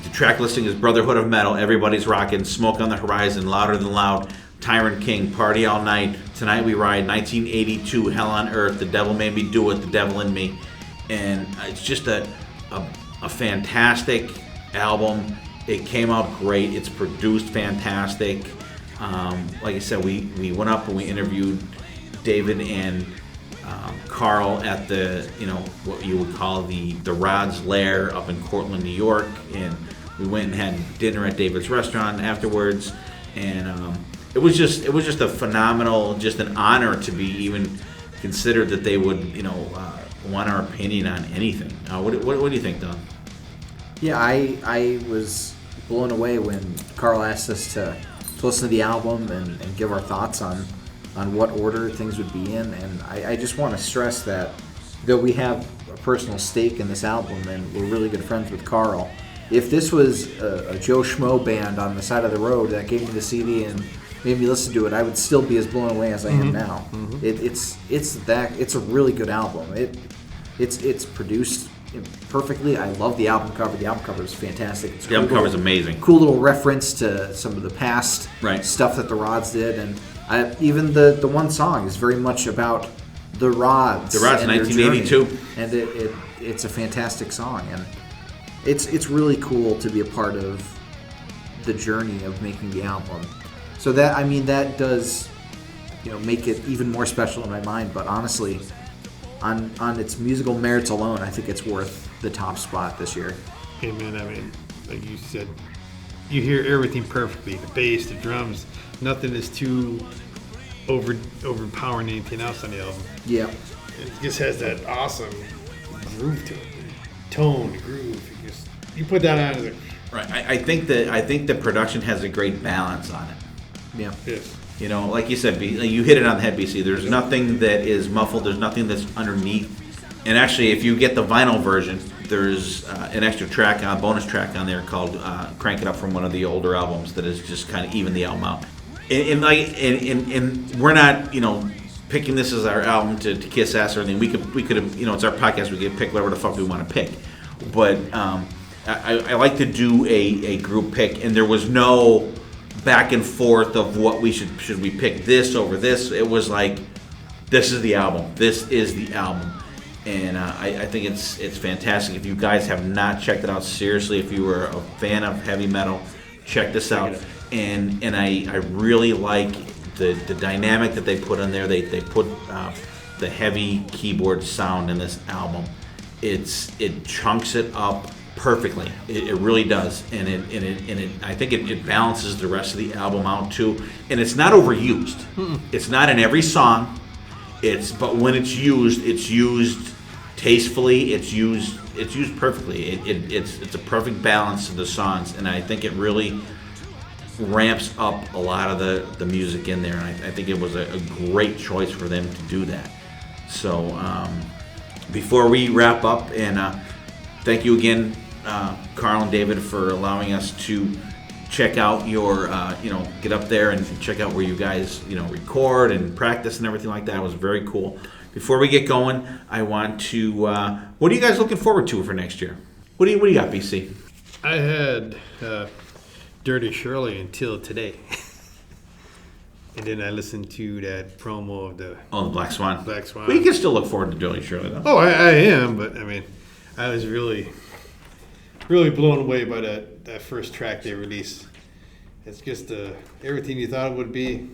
The track listing is Brotherhood of Metal, Everybody's Rockin', Smoke on the Horizon, Louder Than Loud, Tyrant King, Party All Night, Tonight We Ride, 1982, Hell on Earth, The Devil Made Me Do It, The Devil in Me. And it's just a fantastic album. It came out great. It's produced fantastic. Like I said, we went up and we interviewed David and Carl at the, what you would call the Rod's Lair up in Cortland, New York, and we went and had dinner at David's restaurant afterwards, and it was just a phenomenal, just an honor to be even considered that they would, want our opinion on anything. What do you think, Don? Yeah, I was blown away when Carl asked us to listen to the album and give our thoughts on what order things would be in. And I just want to stress that though we have a personal stake in this album and we're really good friends with Carl, if this was a Joe Schmo band on the side of the road that gave me the CD and made me listen to it, I would still be as blown away as I am now. It's a really good album. It's produced perfectly. I love the album cover. The album cover is fantastic. The album cover is amazing. Cool little reference to some of the past stuff that the Rods did, and even the one song is very much about the Rods. The Rods, 1982, and it's a fantastic song, and it's really cool to be a part of the journey of making the album. So that does make it even more special in my mind. But honestly, on its musical merits alone, I think it's worth the top spot this year. Hey man, like you said, you hear everything perfectly. The bass, the drums, nothing is too overpowering anything else on the album. Yeah. It just has that awesome groove to it. Tone, groove. You put that on. Right. I think the production has a great balance on it. Yeah. Yes. Like you said, you hit it on the head, BC. There's nothing that is muffled. There's nothing that's underneath. And actually, if you get the vinyl version, there's an extra track, a bonus track on there called "Crank It Up" from one of the older albums that is just kind of even the album out. And we're not, picking this as our album to kiss ass or anything. We could have, it's our podcast. We can pick whatever the fuck we want to pick. But I like to do a group pick, and there was no back and forth of what we should we pick this over this. It was like, this is the album. This is the album. And I think it's fantastic. If you guys have not checked it out, seriously, if you were a fan of heavy metal, check this out. And I really like the dynamic that they put in there. They put the heavy keyboard sound in this album. It chunks it up perfectly. It really does, and it I think it balances the rest of the album out too. And it's not overused. It's not in every song. But when it's used tastefully. It's used perfectly. It's a perfect balance of the songs, and I think it really ramps up a lot of the music in there. And I think it was a great choice for them to do that. So before we wrap up, and thank you again, Carl and David, for allowing us to check out your, get up there and check out where you guys, record and practice and everything like that. It was very cool. Before we get going, I want to, what are you guys looking forward to for next year? What do you got, BC? I had Dirty Shirley until today. And then I listened to that promo of the Black Swan. Black Swan. Well, you can still look forward to Dirty Shirley, though. Oh, I am, but I mean, I was really really blown away by that first track they released. It's just everything you thought it would be.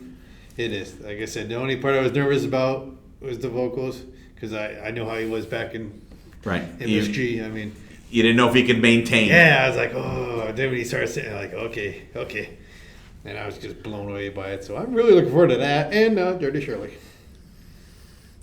It is. Like I said, the only part I was nervous about was the vocals, because I know how he was back in MSG. I mean, you didn't know if he could maintain. Yeah, I was like, oh. Then when he started saying, like, okay. And I was just blown away by it. So I'm really looking forward to that and Dirty Shirley.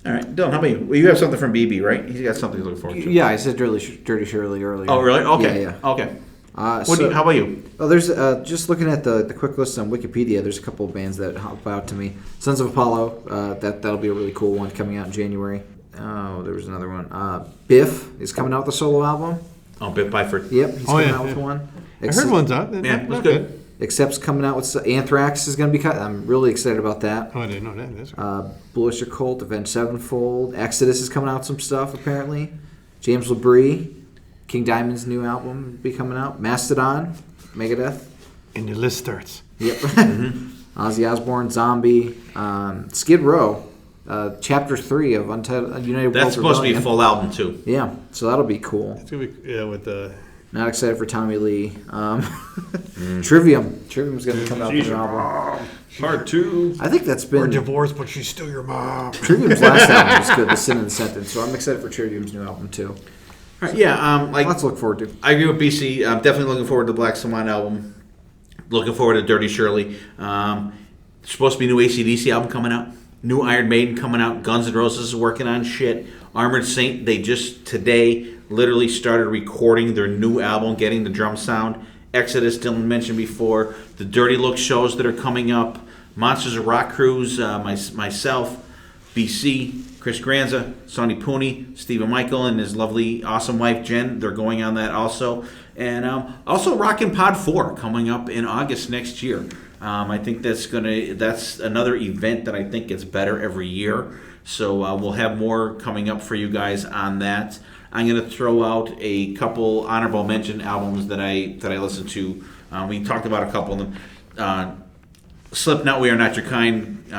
All right, Dylan, how about you? Well, you have something from BB, right? He's got something to look forward to. Yeah, I said Dirty Shirley earlier. Oh, really? Okay. Yeah. Okay. How about you? Oh, there's just looking at the quick list on Wikipedia. There's a couple of bands that hop out to me. Sons of Apollo. That'll be a really cool one coming out in January. Oh, there was another one. Biff is coming out with a solo album. Oh, Biff Byford. Yep, he's coming out with one. I heard one's out. Yeah, it was good. Accept's coming out with Anthrax is going to be cut. I'm really excited about that. Oh, I didn't know that. That's right. Bullish Cult, Avenged Sevenfold, Exodus is coming out with some stuff apparently. James LaBrie, King Diamond's new album will be coming out. Mastodon, Megadeth. And the list starts. Yep. Ozzy Osbourne, Zombie, Skid Row, Chapter 3 of Untitled United That's World supposed Rebellion. to be a full album too. Yeah, so that'll be cool. It's gonna be with the. Not excited for Tommy Lee. Trivium. Trivium's going to come out with an album. Part 2. I think that's been... We're divorced, but she's still your mom. Trivium's last album was good, The Sin and the Sentence, so I'm excited for Trivium's new album, too. All right, yeah, lots to look forward to. I agree with BC. I'm definitely looking forward to the Black Swan album. Looking forward to Dirty Shirley. There's supposed to be a new AC/DC album coming out. New Iron Maiden coming out. Guns N' Roses is working on shit. Armored Saint, they just today literally started recording their new album, getting the drum sound. Exodus, Dylan mentioned before. The Dirty Look shows that are coming up. Monsters of Rock Cruise, myself, BC, Chris Granza, Sonny Pooney, Stephen Michael, and his lovely, awesome wife, Jen. They're going on that also. And also Rockin' Pod 4 coming up in August next year. I think that's another event that I think gets better every year. So we'll have more coming up for you guys on that. I'm going to throw out a couple honorable mention albums that I listened to. We talked about a couple of them. Slipknot, We Are Not Your Kind.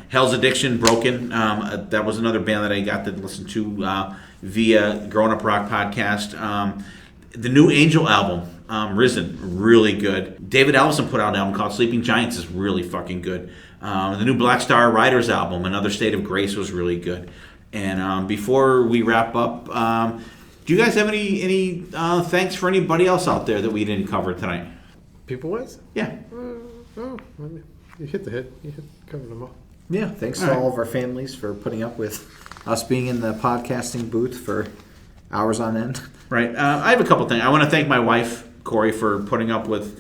Hell's Addiction, Broken. That was another band that I got to listen to via Growing Up Rock podcast. The new Angel album, Risen, really good. David Ellison put out an album called Sleeping Giants, is really fucking good. The new Black Star Riders album, Another State of Grace, was really good. And before we wrap up, do you guys have any thanks for anybody else out there that we didn't cover tonight? People-wise? Yeah. You hit the hit. You covered them all. Yeah, thanks to all of our families for putting up with us being in the podcasting booth for hours on end. Right. I have a couple things. I want to thank my wife, Corey, for putting up with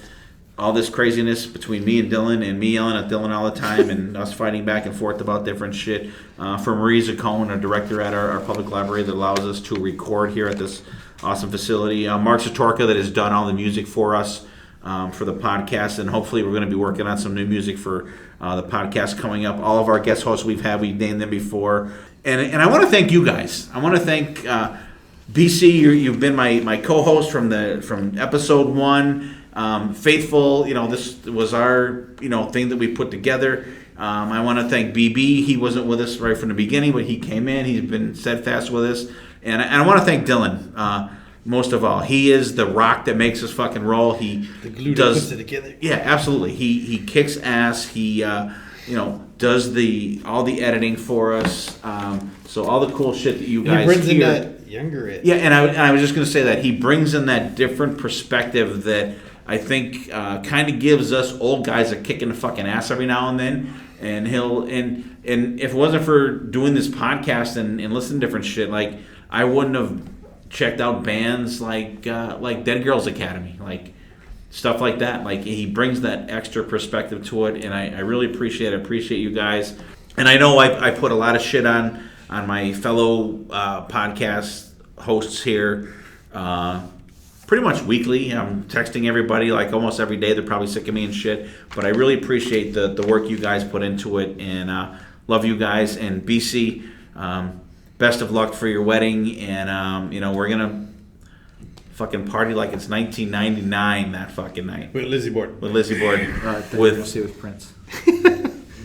all this craziness between me and Dylan, and me yelling at Dylan all the time, and us fighting back and forth about different shit. For Marie Zacone, our director at our public library that allows us to record here at this awesome facility. Mark Zatorka that has done all the music for us for the podcast, and hopefully we're going to be working on some new music for the podcast coming up. All of our guest hosts we've named them before. And I want to thank you guys. I want to thank BC. You've been my co-host from episode 1. Faithful, this was our, thing that we put together. I want to thank BB. He wasn't with us right from the beginning, but he came in. He's been steadfast with us. And I want to thank Dylan, most of all. He is the rock that makes us fucking roll. He the glue that puts it together. Yeah, absolutely. He kicks ass. He, does all the editing for us. So all the cool shit that you guys brings hear. in that younger it. Yeah, and I was just going to say that. He brings in that different perspective that I think kind of gives us old guys a kick in the fucking ass every now and then. And and if it wasn't for doing this podcast and listening to different shit, like I wouldn't have checked out bands like Dead Girls Academy, like stuff like that. Like he brings that extra perspective to it, and I really appreciate you guys. And I know I put a lot of shit on my fellow podcast hosts here. Pretty much weekly. I'm texting everybody like almost every day. They're probably sick of me and shit. But I really appreciate the work you guys put into it, and love you guys. And BC, best of luck for your wedding. And we're gonna fucking party like it's 1999 that fucking night. With Lizzie Borden. All right, then we'll see with Prince.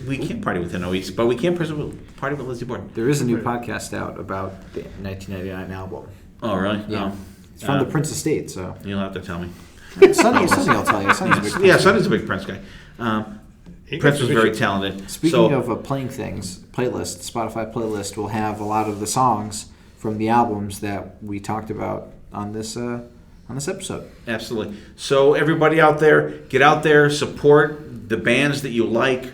We can't party with Eloise, but we can party with Lizzie Borden. There is a new podcast out about the 1999 album. Oh, really? Yeah. It's from the Prince estate, so. You'll have to tell me. Sonny will tell you. Sonny's a big Prince guy. Prince was very talented. Speaking of playing things, Spotify playlist will have a lot of the songs from the albums that we talked about on this episode. Absolutely. So everybody out there, get out there, support the bands that you like,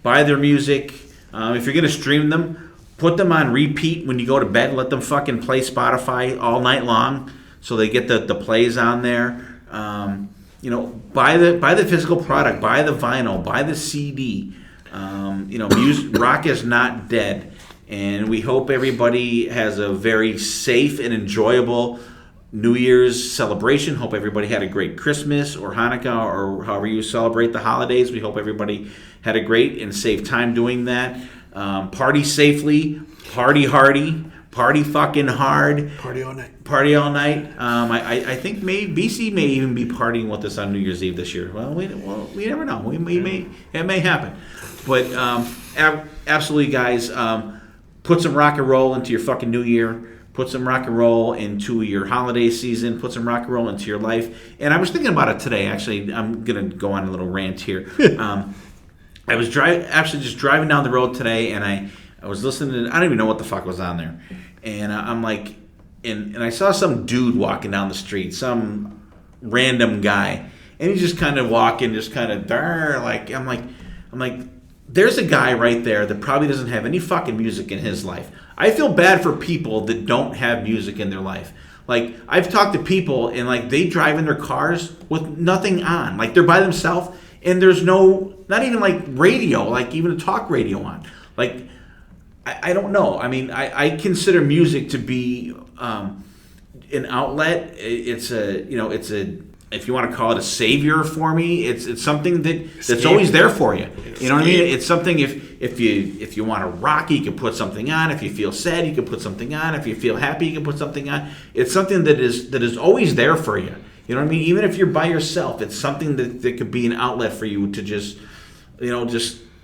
buy their music. If you're going to stream them, put them on repeat when you go to bed. Let them fucking play Spotify all night long so they get the plays on there. Buy the physical product, buy the vinyl, buy the CD. Rock is not dead. And we hope everybody has a very safe and enjoyable New Year's celebration. Hope everybody had a great Christmas or Hanukkah or however you celebrate the holidays. We hope everybody had a great and safe time doing that. Party safely, party hardy, party fucking hard. Party all night. Party all night. I think BC may even be partying with us on New Year's Eve this year. Well, we never know. It may happen. But absolutely, guys, put some rock and roll into your fucking New Year. Put some rock and roll into your holiday season. Put some rock and roll into your life. And I was thinking about it today. Actually, I'm gonna go on a little rant here. I was just driving down the road today, and I was listening to, I don't even know what the fuck was on there. And I'm like, and I saw some dude walking down the street, some random guy. And he's just kind of walking, just kind of, I'm like, there's a guy right there that probably doesn't have any fucking music in his life. I feel bad for people that don't have music in their life. Like, I've talked to people, and like, they drive in their cars with nothing on. Like, they're by themselves, and there's not even like radio, like even a talk radio on. Like, I don't know. I mean, I consider music to be an outlet. It's if you want to call it a savior for me, it's something that's always there for you. You know what I mean? It's something if you want to rock, you can put something on. If you feel sad, you can put something on. If you feel happy, you can put something on. It's something that is always there for you. You know what I mean? Even if you're by yourself, it's something that could be an outlet for you to just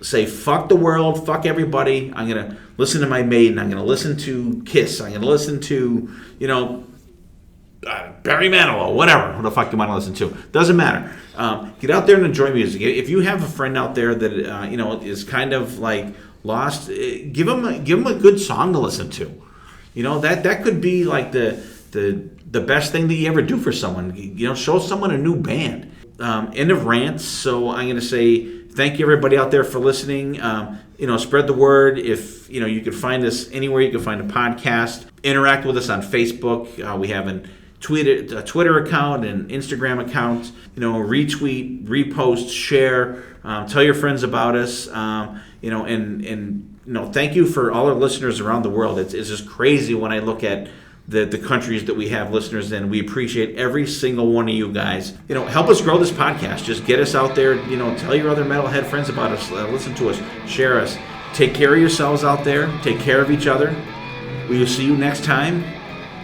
say, fuck the world, fuck everybody. I'm going to listen to my Maiden. I'm going to listen to Kiss. I'm going to listen to, Barry Manilow, whatever the fuck you want to listen to. Doesn't matter. Get out there and enjoy music. If you have a friend out there that, is kind of like lost, give them a good song to listen to. That could be like the best thing that you ever do for someone. Show someone a new band. End of rants. So I'm going to say thank you everybody out there for listening. Spread the word. If you can find us anywhere, you can find a podcast. Interact with us on Facebook. We have a Twitter account and Instagram account. Retweet, repost, share. Tell your friends about us. Thank you for all our listeners around the world. It's just crazy when I look at the countries that we have listeners in. We appreciate every single one of you guys. Help us grow this podcast. Just get us out there. Tell your other metalhead friends about us. Listen to us. Share us. Take care of yourselves out there. Take care of each other. We will see you next time.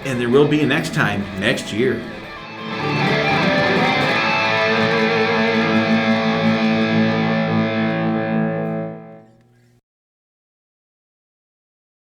And there will be a next time next year.